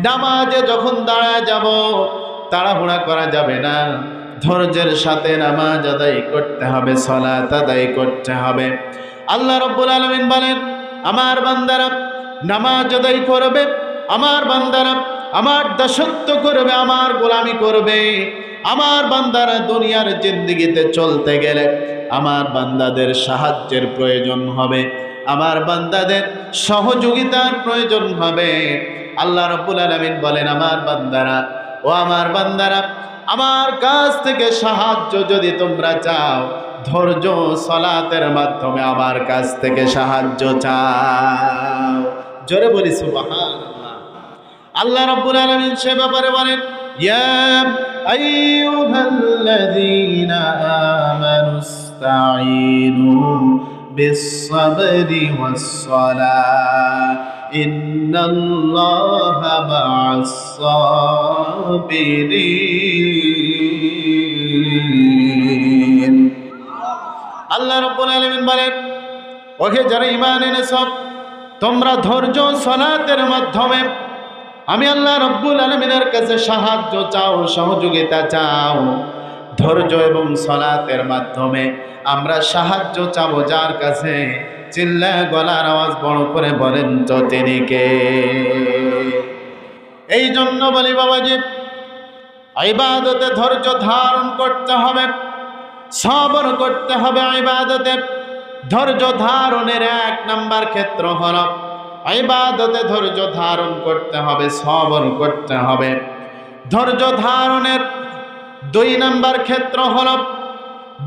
নামাজে যখন দাঁড়ায় যাব তাড়াহুড়া করা যাবে না, ধৈর্যের সাথে নামাজ আদায় করতে হবে, সালাত আদায় করতে হবে। আল্লাহ রাব্বুল আলামিন বলেন, আমার বান্দারা নামাজ আদায় করবে, আমার বান্দারা আমার দাসত্ব করবে, আমার গোলামি করবে। আমার বান্দারা দুনিয়ার জিন্দেগিতে চলতে গেলে আমার বান্দাদের সাহায্যের প্রয়োজন হবে, আমার বান্দাদের সহযোগিতার প্রয়োজন হবে। আল্লাহ রাব্বুল আলামিন বলেন, আমার বান্দারা, ও আমার বান্দারা, আমার কাছ থেকে সাহায্য যদি তোমরা চাও, ধৈর্য সালাতের মাধ্যমে আমার কাছ থেকে সাহায্য চাও। জোরে বলি সুবহানাল্লাহ। আল্লাহ রাব্বুল আলামিন সে ব্যাপারে বলেন, ইয়া আইয়ুহাল্লাযীনা আমানুস্তাঈনু বিস-সাবরি ওয়াস-সালাহ ইন্নাল্লাহা মা'আস-সাবিরিন। আল্লাহ রাব্বুল আলামিন বলেন, ওহে যারা ঈমান এনেছো, তোমরা ধৈর্য সালাতের মাধ্যমে আমি আল্লাহ রাব্বুল আলামিনের কাছে সাহায্য চাও, সহযোগিতা চাও। ধৈর্য এবং সালাতের মাধ্যমে আমরা সাহায্য চাবো যার কাছে। চিল্লায় গলার আওয়াজ বড় করে বলেন তো তিনি কে? এই জন্য বলি বাবাজি, ইবাদতে ধৈর্য ধারণ করতে হবে, সবর করতে হবে। ইবাদতে ধৈর্য ধারণের এক নাম্বার ক্ষেত্র হলো ইবাদতে ধৈর্য ধারণ করতে হবে, সবর করতে হবে। ধৈর্য ধারণের দুই নাম্বার ক্ষেত্র হলো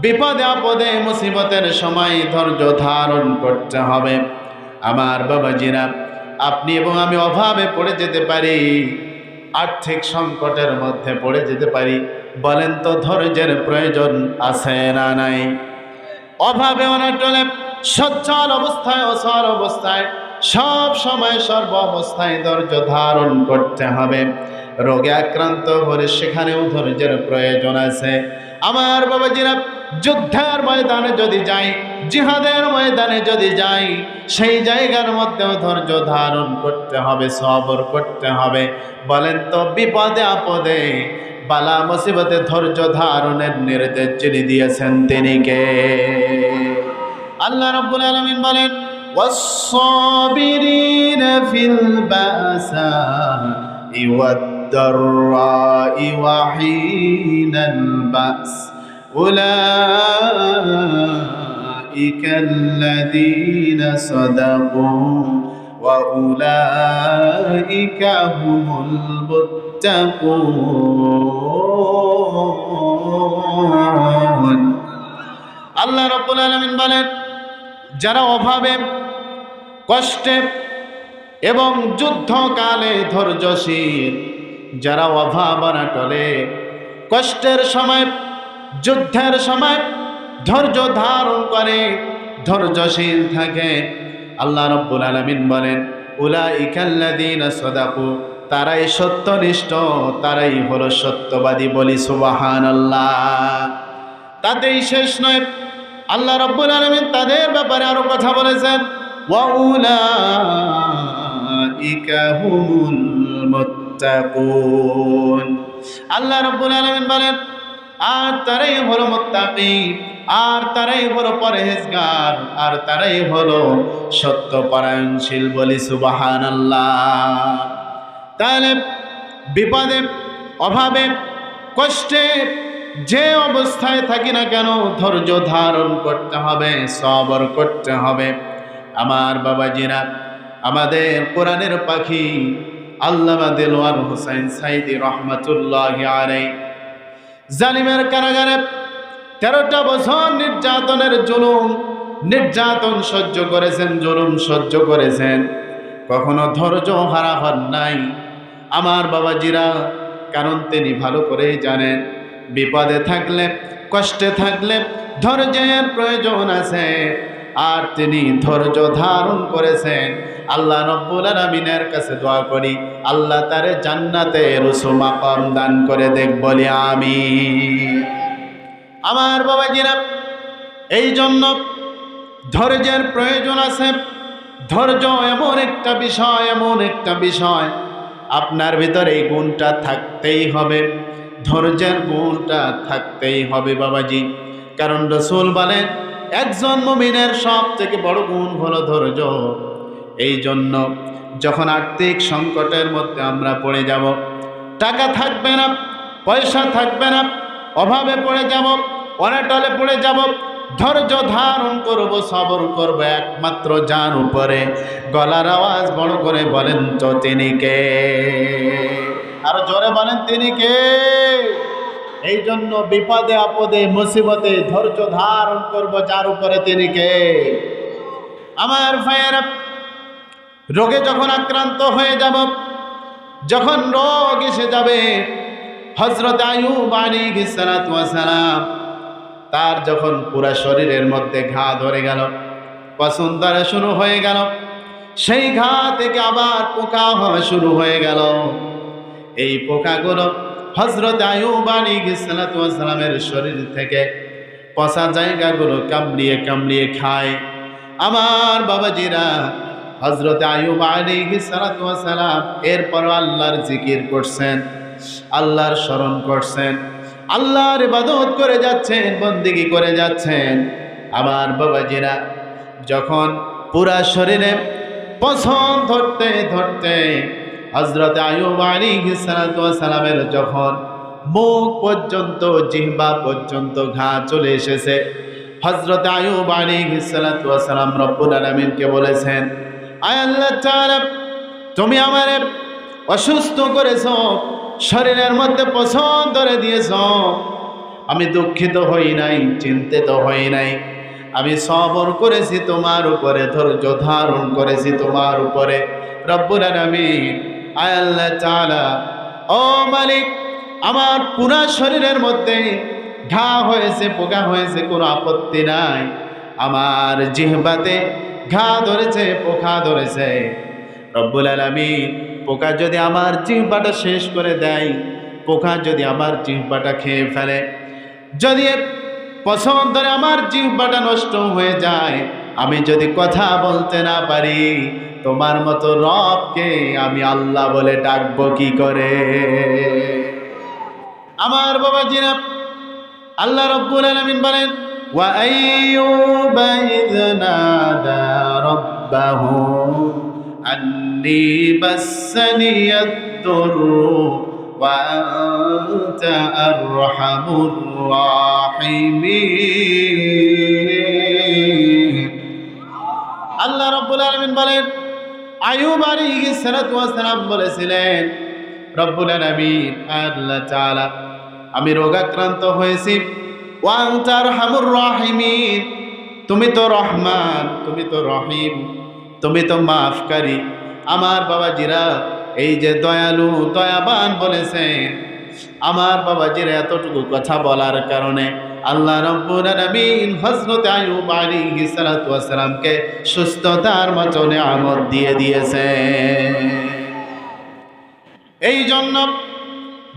বিপদে আপদে মুসিবতের সময় ধৈর্য ধারণ করতে হবে। আমার বাবাজিরা, আপনি এবং আমি অভাবে পড়ে যেতে পারি, আর্থিক সংকটের মধ্যে পড়ে যেতে পারি। বলেন তো ধৈর্যের প্রয়োজন আছে না নাই? অভাবে অনটনে, সচ্ছল অবস্থায়, অসল অবস্থায়, সব সময় সর্ব অবস্থায় ধৈর্য ধারণ করতে হবে। রোগে আক্রান্ত হলে সেখানেও ধৈর্যের প্রয়োজন আছে। আমার বাবাজিরা, যুদ্ধের ময়দানে যদি যাই, জিহাদের ময়দানে যদি যাই, সেই জায়গার মধ্যেও ধৈর্য ধারণ করতে হবে, সবর করতে হবে। বলেন তো বিপদে আপদে, বালা মুসিবতে ধৈর্য ধারণের নির্দেশ যিনি দিয়েছেন তিনি কে? আল্লাহ রাব্বুল আলামিন বলেন, والصابرين في البأساء والضراء وحين البأس أولئك الذين صدقوا وأولئك هم المتقون। আল্লাহ রাব্বুল আলামিন বলেন, যারা অভাবে, কষ্টে এবং যুদ্ধকালে ধৈর্যশীল, যারা অভাব অনটনে, কষ্টের সময়, যুদ্ধের সময় ধৈর্য ধারণ করে, ধৈর্যশীল থাকে, আল্লাহ রাব্বুল আলামিন বলেন, উলাইকাল্লাযীনা সাদাকু, তারাই সত্যনিষ্ঠ, তারাই হলো সত্যবাদী। বলি সুবহানাল্লাহ। তাতেই শেষ নয়, আল্লাহ রাব্বুল আলামিন তাদের ব্যাপারে আরো কথা বলেছেন, ওয়া উলাইকা হুমুল মুত্তাকুন। আল্লাহ রাব্বুল আলামিন বলেন, আর তারাই হলো মুত্তাকি, আর তারাই হলো পরহেজগার, আর তারাই হলো সত্যপরায়ণশীল। বলি সুবহানাল্লাহ। তাহলে বিপদে, অভাবে, কষ্টে যে অবস্থায় থাকি না কেন ধৈর্য ধারণ করতে হবে, সবর করতে হবে। আমার বাবাজিরা, আমাদের কোরআনের পাখি আল্লামা দেলোয়ার হোসেন সাইদি রহমাতুল্লাহি আলাইহি জালিমের কারাগারে 13টা বছর নির্যাতন সহ্য করেছেন, জুলুম সহ্য করেছেন, কখনো ধৈর্য হারা হন নাই আমার বাবাজিরা। কারণ তিনি ভালো করেই জানেন বিপদে থাকলে, কষ্টে থাকলে ধৈর্যের প্রয়োজন আছে, আর তিনি ধৈর্য ধারণ করেছেন। আল্লাহ রব্বুল আলামিনের কাছে দোয়া করি আল্লাহ তারে জান্নাতে উঁচু মাকাম দান করে দেখ, বলি আমিন। আমার বাবাজিরা, এই জন্য ধৈর্যের প্রয়োজন আছে। ধৈর্য এমন একটা বিষয় আপনার ভিতরে এই গুণটা থাকতেই হবে, ধৈর্যের গুণটা থাকতেই হবে বাবাজি। কারণ রাসূল বলেন একজন মুমিনের সব থেকে বড় গুণ হলো ধৈর্য। এই জন্য যখন আর্থিক সংকটের মধ্যে আমরা পড়ে যাব, টাকা থাকবে না, পয়সা থাকবে না, অভাবে পড়ে যাব, অনাটলে পড়ে যাব, ধৈর্য ধারণ করব, সবর করব একমাত্র যার উপরে। গলার আওয়াজ বড় করে বলেন তো তিনি কে? আরো জোরে বলেন তিনি কে? এই জন্য বিপদে আপদে মুসিবতে ধৈর্য ধারণ করব যার উপরে, তিনি কে? আমার ভাইয়েরা, রোগে যখন আক্রান্ত হয়ে যাব, যখন রোগ এসে যাবে, হযরত আইয়ুব আলাইহিস সালাতু ওয়াস সালাম তার যখন পুরা শরীরের মধ্যে ঘা ধরে গেল, পছন্দ ধরা শুরু হয়ে গেল, সেই ঘা থেকে আবার পোকা হওয়া শুরু হয়ে গেল। এই পোকাগুলো হযরত আইয়ুব আলাইহিস সালাতু ওয়াস সালামের শরীর থেকে পচা জায়গাগুলো কামড়িয়ে খায়। আমার বাবাজিরা, হযরত আইয়ুব আলাইহিস সালাতু ওয়াস সালাম এরপর আল্লাহর জিকির করছেন, আল্লাহর স্মরণ করছেন, আল্লাহর ইবাদত করে যাচ্ছেন, বন্দেগী করে যাচ্ছেন। আমার বাবাজিরা, যখন পুরা শরীরে পছন ধরতে ধরতে হযরত আইয়ুব আলাইহিস সালাতু ওয়াস সালামের যখন মুখ পর্যন্ত, জিহ্বা পর্যন্ত ঘা চলে এসেছে, হযরত আইয়ুব আলাইহিস সালাতু ওয়াস সালাম রব্বুল আলামিনকে বলেছেন, আয় আল্লাহ তাআলা, তুমি আমারে অসুস্থ করেছো, শরীরের মধ্যে পছন ধরে দিয়েছ। আমি দুঃখিত হই নাই, চিন্তিত হই নাই, আমি সবর করেছি তোমার উপরে, ধৈর্য ধারণ করেছি তোমার উপরে। রব্বুল আলামিন, আয় আল্লাহ তাআলা, ও মালিক, আমার পুরা শরীরের মধ্যে ঘা হয়েছে, পোকা হয়েছে, কোনো আপত্তি নাই। আমার জিহ্বাতে ঘা ধরেছে, পোকা ধরেছে। রব্বুল আলামিন, পোকা যদি আমার জিহ্বাটা শেষ করে দেয়, পোকা যদি আমার জিহ্বাটা খেয়ে ফেলে, যদি পছন্দ ধরে আমার জিহ্বাটা নষ্ট হয়ে যায়, আমি যদি কথা বলতে না পারি, তোমার মতো রবকে আমি আল্লাহ বলে ডাকবো কি করে? আমার বাবাজিরা, আল্লাহ রব্বুল আলামিন বলেন, ওয়া আইয়ুবা ইয নাদা রাব্বাহু আন্নী মাসসানিয়াদ-দুররু ওয়া আনতা আরহামুর রাহিমিন। আল্লাহ রাব্বুল আলামিন বলেন, আইয়ুব আলাইহিস সালাতু ওয়াস সালাম বলেছিলেন, রব্বুল আলামিন, আল্লাহ তাআলা, আমি রোগাক্রান্ত হয়েছি, ওয়া আনতা আরহামুর রাহিমিন, তুমি তো রহমান, তুমি তো রহিম, তুমি তো মাফকারী। আমার বাবাজিরা, এই যে দয়ালু, দয়াবান বলেছেন, আমার বাবাজিরা এতটুকু কথা বলার কারণে আল্লাহ রাব্বুল আলামিন হযরত আইয়ুব আলাইহিস সালাতু ওয়াস সালামকে সুস্থতার মতো নিয়ামত দিয়ে দিয়েছেন। এই জন্য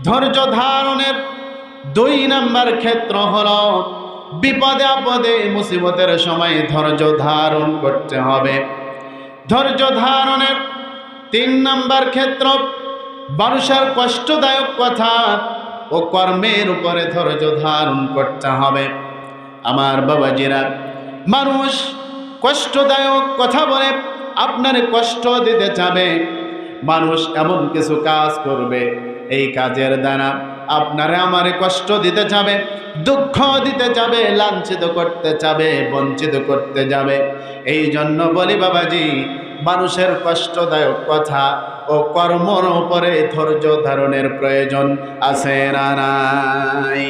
ধৈর্য ধারণের 2 নম্বর ক্ষেত্র হলো বিপদে আপদে মুসিবতের সময় ধৈর্য ধারণ করতে হবে। ধৈর্য ধারণের 3 নম্বর ক্ষেত্র মানুষের কষ্টদায়ক কথা ও কর্মের উপরে ধৈর্য ধারণ করতে হবে। আমার বাবাজিরা, মানুষ কষ্টদায়ক কথা বলে আপনার কষ্ট দিতে চাবে, মানুষ এমন কিছু কাজ করবে, এই কাজের দ্বারা আপনারে আমারে কষ্ট দিতে চাবে, দুঃখ দিতে যাবে, লাঞ্ছিত করতে চাবে, বঞ্চিত করতে যাবে। এই জন্য বলি বাবাজি, মানুষের কষ্টদায়ক কথা ও কর্মর উপরে ধৈর্য ধারণের প্রয়োজন আছে না নাই?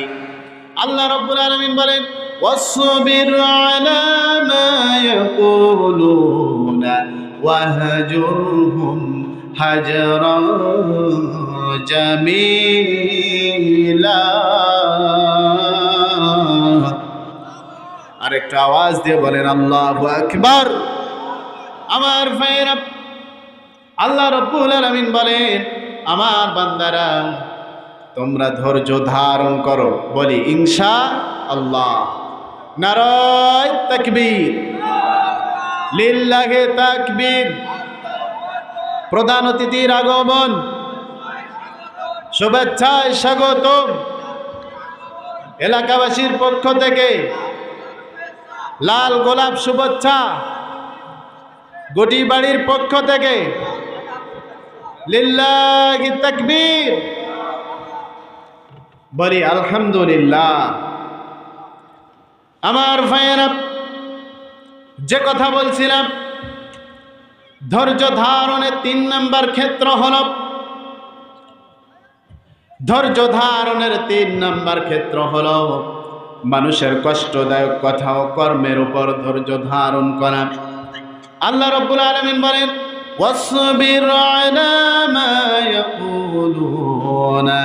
আল্লাহ রাব্বুল আলামিন বলেন, ওয়াসবির আলা মা ইয়াকুলুনা ওয়াহজুরহুম হাজরান জামিলা। আরেকটা আওয়াজ দিয়ে বলেন আল্লাহু আকবার। আমার ভাইরা, আল্লাহ রাব্বুল আলামিন বলেন, আমার বান্দারা তোমরা ধৈর্য ধারণ করো। বলি ইনশাআল্লাহ। নারায়ে তাকবীর, লিল্লাহি তাকবীর। প্রধান অতিথির আগমন, শুভেচ্ছায় স্বাগতম। এলাকাবাসীর পক্ষ থেকে লাল গোলাপ শুভেচ্ছা, গুটি বাড়ির পক্ষ থেকে লিল্লাহি তাকবীর। বলি আলহামদুলিল্লাহ। আমার ভাইয়েরা, যে কথা বলছিলাম, ধৈর্য ধারণের 3 নম্বর ক্ষেত্র হল, ধৈর্য ধারণের 3 নম্বর ক্ষেত্র হল মানুষের কষ্টদায়ক কথা ও কর্মের উপর ধৈর্য ধারণ করা। আল্লাহ রাব্বুল আলামিন বলেন, ওয়াসবির আলা মা ইয়াকুলুনা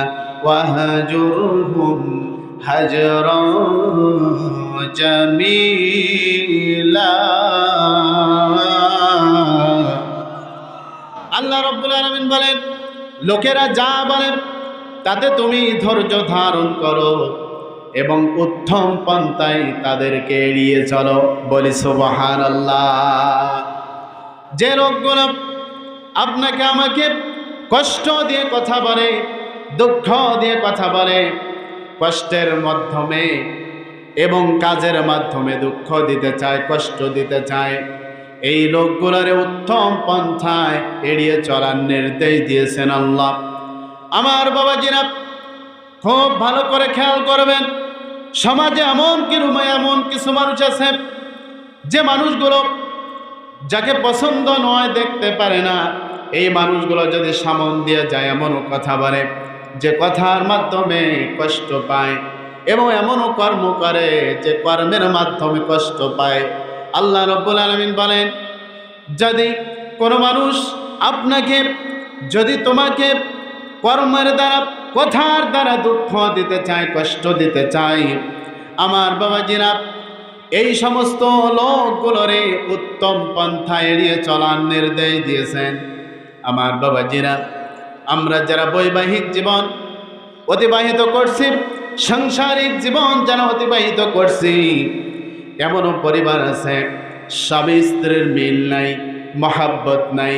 ওয়াহজুরহুম হাজরান জামিলা। আল্লাহ রাব্বুল আলামিন বলেন, লোকেরা যা বলে তাতে তুমি ধৈর্য ধারণ করো এবং উত্তম পন্থায় তাদেরকে এড়িয়ে চলো। বলি সুবহানাল্লাহ। যে লোকগুলো আপনাকে আমাকে কষ্ট দিয়ে কথা বলে, দুঃখ দিয়ে কথা বলে, কষ্টের মাধ্যমে এবং কাজের মাধ্যমে দুঃখ দিতে চায়, কষ্ট দিতে চায়, এই লোকগুলোর উত্তম পন্থায় এড়িয়ে চলার নির্দেশ দিয়েছেন আল্লাহ। আমার বাবাজিরা, খুব ভালো করে খেয়াল করবেন, সমাজে এমন কিছু মানুষ আছে, যে মানুষগুলো যাকে পছন্দ নয়, দেখতে পারে না, এই মানুষগুলো যদি সামন দিয়ে যায় এমনও কথা বলে যে কথার মাধ্যমে কষ্ট পায়, এবং এমনও কর্ম করে যে কর্মের মাধ্যমে কষ্ট পায়। আল্লাহ রাব্বুল আলামিন বলেন, যদি কোনো মানুষ আপনাকে, যদি তোমাকে কর্মের দ্বারা, কথার দ্বারা দুঃখ দিতে চায়, কষ্ট দিতে চায়, আমার বাবাজিরা, এই সমস্ত লোকগুলোরে উত্তম পন্থা এড়িয়ে চলার নির্দেশ দিয়েছেন। আমার বাবাজিরা, আমরা যারা বৈবাহিক জীবন অতিবাহিত করছি, সাংসারিক জীবন যারা অতিবাহিত করছি, এমনও পরিবার আছে স্বামী স্ত্রীর মিল নাই, মহাব্বত নাই,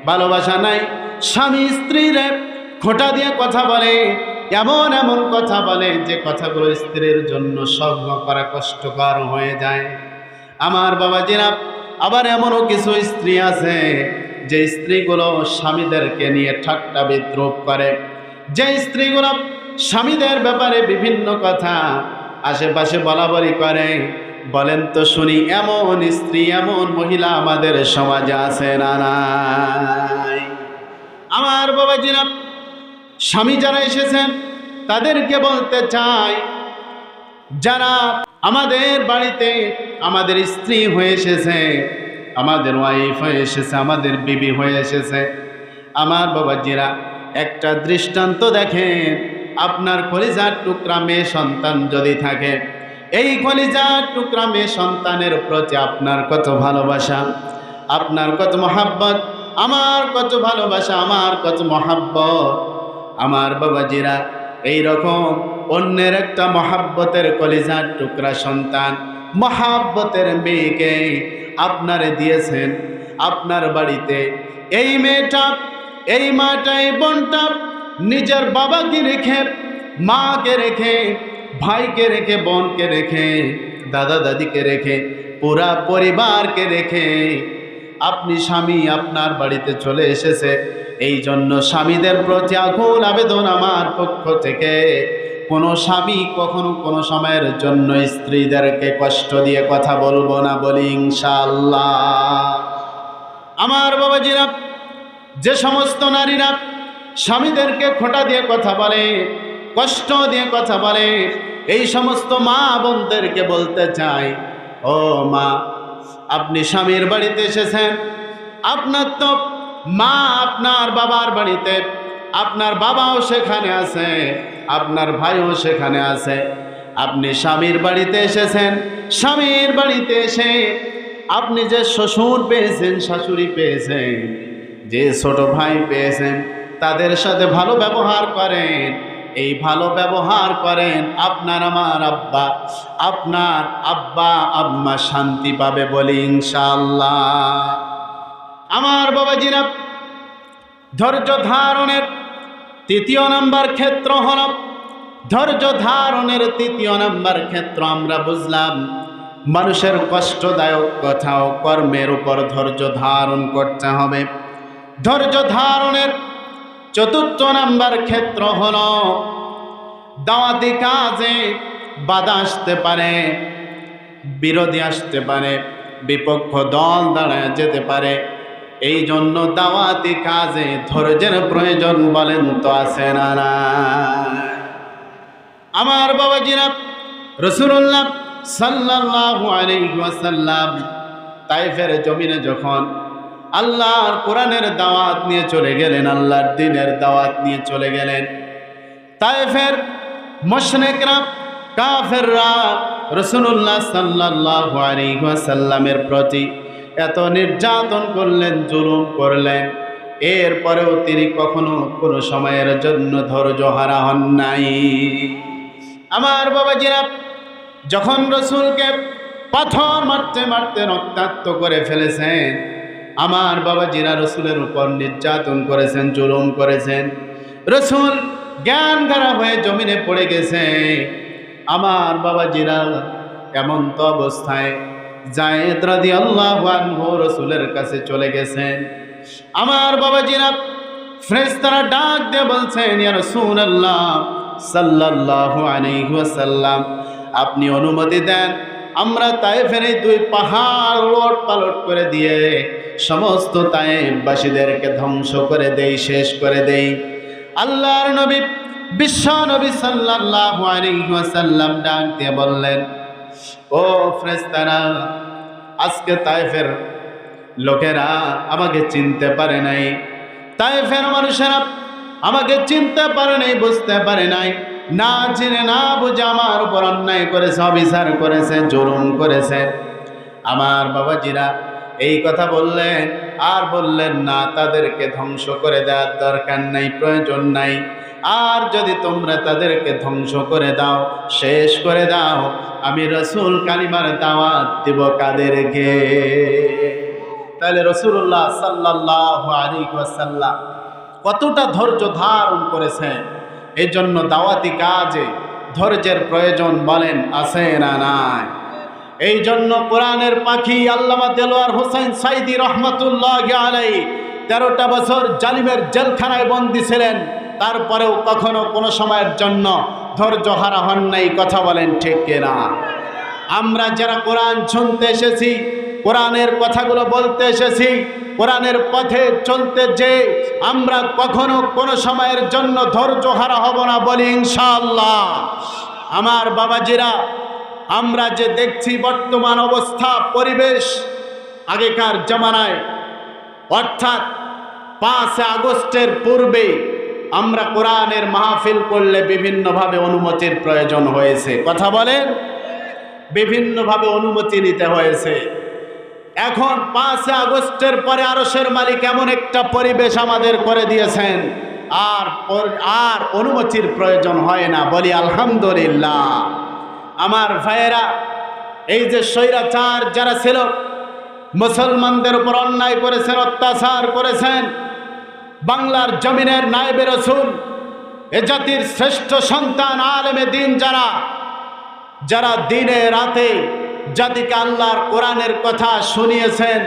ভালোবাসা নাই। স্বামী স্ত্রীরে খোঁটা দিয়ে কথা বলে, এমন এমন কথা বলে যে কথাগুলো স্ত্রীর জন্য সহ্য করা কষ্টকর হয়ে যায়। আমার বাবাজিরা, আবার এমনও কিছু স্ত্রী আছে যে স্ত্রীগুলো স্বামীদেরকে নিয়ে ঠাট্টা বিদ্রুপ করে, যে স্ত্রীগুলো স্বামীদের ব্যাপারে বিভিন্ন কথা আশেপাশে বলাবলি করে। বলেন তো শুনি, এমন স্ত্রী, এমন মহিলা আমাদের সমাজে আছে না নাই? আমার বাবাজিরা, স্বামী যারা এসেছেন তাদেরকে বলতে চাই, যারা আমাদের বাড়িতে আমাদের স্ত্রী হয়ে এসেছে, আমাদের ওয়াইফ হয়ে এসেছে, আমাদের বিবি হয়ে এসেছে, আমার বাবাজিরা, একটা দৃষ্টান্ত দেখেন। আপনার কলিজার টুকরা মেয়ে সন্তান যদি থাকে, এই কলিজার টুকরা মেয়ে সন্তানের প্রতি আপনার কত ভালোবাসা, আপনার কত মহাব্বত, আমার কত ভালোবাসা, আমার কত মহাব্বত। আমার বাবাজিরা, এই রকম অন্যের একটা মহাব্বতের কলিজার টুকরা সন্তান, মহাব্বতের মেয়েকে আপনারে দিয়েছেন আপনার বাড়িতে। এই মেয়েটা, এই মাটা, এই বোনটা নিজের বাবাকে রেখে, মাকে রেখে, ভাইকে রেখে, বোনকে রেখে, দাদা দাদিকে রেখে, পুরা পরিবারকে রেখে আপনি স্বামী আপনার বাড়িতে চলে এসেছে। এই জন্য স্বামীদের প্রতি আকুল আবেদন আমার পক্ষ থেকে, কোনো স্বামী কখনো কোনো সময়ের জন্য স্ত্রীদেরকে কষ্ট দিয়ে কথা বলবো না। বলি ইনশাআল্লাহ। আমার বাবাজিরা, যে সমস্ত নারীরা স্বামীদেরকে খোঁটা দিয়ে কথা বলে, কষ্ট দিয়ে কথা বলে, এই সমস্ত মা বোনদেরকে বলতে চাই, ও মা, আপনি স্বামীর বাড়িতে এসেছেন, আপনার তো মা আপনার বাবার বাড়িতে, আপনার বাবাও সেখানে আছে, আপনার ভাইও সেখানে আছে। আপনি স্বামীর বাড়িতে এসেছেন, স্বামীর বাড়িতে এসে আপনি যে শ্বশুর পেয়েছেন, শাশুড়ি পেয়েছেন, যে ছোট ভাই পেয়েছেন, তাদের সাথে ভালো ব্যবহার করেন। এই ভালো ব্যবহার করেন, আপনার আমার আব্বা, আপনার আব্বা আম্মা শান্তি পাবে বলি ইনশাআল্লাহ। আমার বাবাজিরা, ধৈর্য ধারণের তৃতীয় নাম্বার ক্ষেত্র হল, ধৈর্য ধারণের তৃতীয় নাম্বার ক্ষেত্র আমরা বুঝলাম মানুষের কষ্টদায়ক কথা ও কর্মের উপর ধৈর্য ধারণ করতে হবে। ধৈর্য ধারণের চতুর্থ নাম্বার ক্ষেত্র হল দাওয়াতি কাজে বাধা আসতে পারে, বিরোধী আসতে পারে, বিপক্ষ দল দাঁড়ায় যেতে পারে। এই জন্য দাওয়াতি কাজে ধৈর্যের প্রয়োজন বলেন তো আছে না না? আমার বাবাজিরা, রাসূলুল্লাহ সাল্লাল্লাহু আলাইহি ওয়াসাল্লাম তায়েফের জমিনে যখন আল্লাহর কোরআনের দাওয়াত নিয়ে চলে গেলেন, আল্লাহর দ্বীনের দাওয়াত নিয়ে চলে গেলেন, তায়েফের মুশরিকরা, কাফেররা রাসূলুল্লাহ সাল্লাল্লাহু আলাইহি ওয়াসাল্লামের প্রতি এত নির্যাতন করলেন, জুলুম করলেন, এরপরেও তিনি কখনো কোনো সময়ের জন্য ধৈর্য হারা হন নাই। আমার বাবাজিরা, যখন রসুলকে পাথর মারতে মারতে রক্তাক্ত করে ফেলেছেন, আমার বাবাজিরা রসুলের উপর নির্যাতন করেছেন, জুলুম করেছেন, রসুল জ্ঞান হারা হয়ে জমিনে পড়ে গেছে। আমার বাবাজিরা, এমন তো অবস্থায় যায়েদ রাদিয়াল্লাহু আনহু রসুলের কাছে চলে গেছেন। আমার বাবাজিরা, ফেরেশতারা ডাক দিয়ে বলছেন, ইয়া রাসূলুল্লাহ সাল্লাল্লাহু আলাইহি ওয়াসাল্লাম, আপনি অনুমতি দেন, আমরা তায়েফের এই দুই পাহাড় ওলট পালট করে দিয়ে সমস্ত তায়েফবাসীদেরকে ধ্বংস করে দেই, শেষ করে দেই। আল্লাহর নবী, বিশ্ব নবী সাল্লাল্লাহু আলাইহি ওয়াসাল্লাম ডাক দিয়ে বললেন, ও ফেরেশতারা, আজকে তায়েফের লোকেরা আমাকে চিনতে পারে নাই, তায়েফের মানুষেরা আমাকে চিনতে পারে নাই, বুঝতে পারে নাই, না চিনে না বুঝে আমার উপর অন্যায় করেছে, অবিচার করেছে, জুলুম করেছে। আমার বাবাজিরা এই কথা বললেন, আর বললেন না তাদেরকে ধ্বংস করে দেওয়ার দরকার নাই, প্রয়োজন নাই। আর যদি তোমরা তাদেরকে ধ্বংস করে দাও, শেষ করে দাও, আমি রসুল কালিমার দাওয়াত দিব কাদেরকে? তাহলে রাসূলুল্লাহ সাল্লাল্লাহু আলাইহি ওয়াসাল্লাম কতটা ধৈর্য ধারণ করেছেন। এই জন্য দাওয়াতি কাজে ধৈর্যের প্রয়োজন বলেন আছে না নাই? এই জন্য কোরআনের পাখি আল্লামা দেলোয়ার হোসেন সাইদি রহমাতুল্লাহি আলাইহি 13টা বছর জালিমের জেলখানায় বন্দী ছিলেন, তারপরেও কখনো কোনো সময়ের জন্য ধৈর্য হারা হন নাই। কথা বলেন ঠিক কিনা? আমরা যারা কোরআন শুনতে এসেছি, কোরআনের কথাগুলো বলতে এসেছি, কোরআনের পথে চলতে যে আমরা কখনো কোনো সময়ের জন্য ধৈর্য হারা হব না বলি ইনশাআল্লাহ। আমার বাবাজিরা, আমরা যে দেখছি বর্তমান অবস্থা, পরিবেশ, আগেকার জামানায় অর্থাৎ 5 আগস্টের পূর্বে আমরা কোরআনের মাহফিল করলে বিভিন্নভাবে অনুমতির প্রয়োজন হয়েছে। কথা বলেন, বিভিন্নভাবে অনুমতি নিতে হয়েছে। এখন 5 আগস্টের পরে আরশের মালিক এমন একটা পরিবেশ আমাদের করে দিয়েছেন, আর অনুমতির প্রয়োজন হয় না বলি আলহামদুলিল্লাহ। আমার ভাইয়েরা, এই যে স্বৈরাচার যারা ছিল, মুসলমানদের উপর অন্যায় করেছেন, অত্যাচার করেছেন, বাংলার জমিনের নায়েবে রাসূল, এ জাতির শ্রেষ্ঠ সন্তান আলেমে দ্বীন যারা দিনে রাতে জাতিকে আল্লাহর কোরআনের কথা শুনিয়েছেন,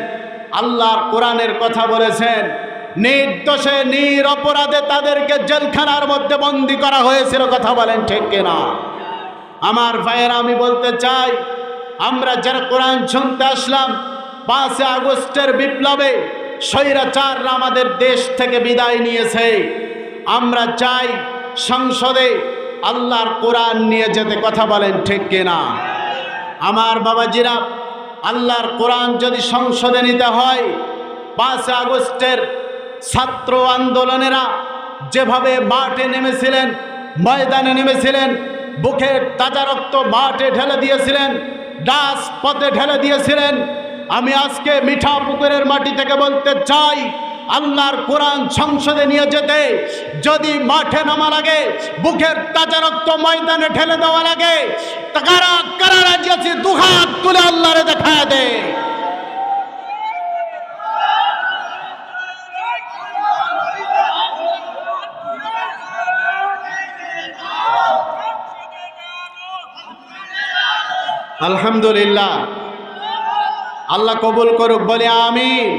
আল্লাহর কোরআনের কথা বলেছেন, নির্দোষে নিরপরাধে তাদেরকে জেলখানার মধ্যে বন্দী করা হয়েছিল। কথা বলেন ঠিক কিনা? আমার ভাইয়েরা, আমি বলতে চাই, আমরা যারা কোরআন শুনতে আসলাম 5 আগস্টের বিপ্লবে স্বৈরাচাররা আমাদের দেশ থেকে বিদায় নিয়েছে। আমরা চাই সংসদে আল্লাহর কোরআন নিয়ে যেতে। কথা বলেন ঠিক কিনা? আমার বাবাজিরা, আল্লাহর কোরআন যদি সংসদে নিতে হয়, 5 আগস্টের ছাত্র আন্দোলনেরা যেভাবে মাঠে নেমেছিলেন, ময়দানে নেমেছিলেন, বুকের তাজা রক্ত মাঠে ঢেলে দিয়েছিলেন, ডাস পথে ঢেলে দিয়েছিলেন, আমি আজকে মিঠাপুকুরের মাটি থেকে বলতে চাই, আল্লাহর কোরআন সংসদে নিয়ে যেতে যদি মাঠে নামা লাগে, বুকের তাজা রক্ত ময়দানে ঢেলে দেওয়া লাগে, কারা কারা রাজি আছে? দুহাত তুলে আল্লাহরে দেখায় দে। আলহামদুলিল্লাহ, আল্লাহ কবুল করুক, বলে আমিন।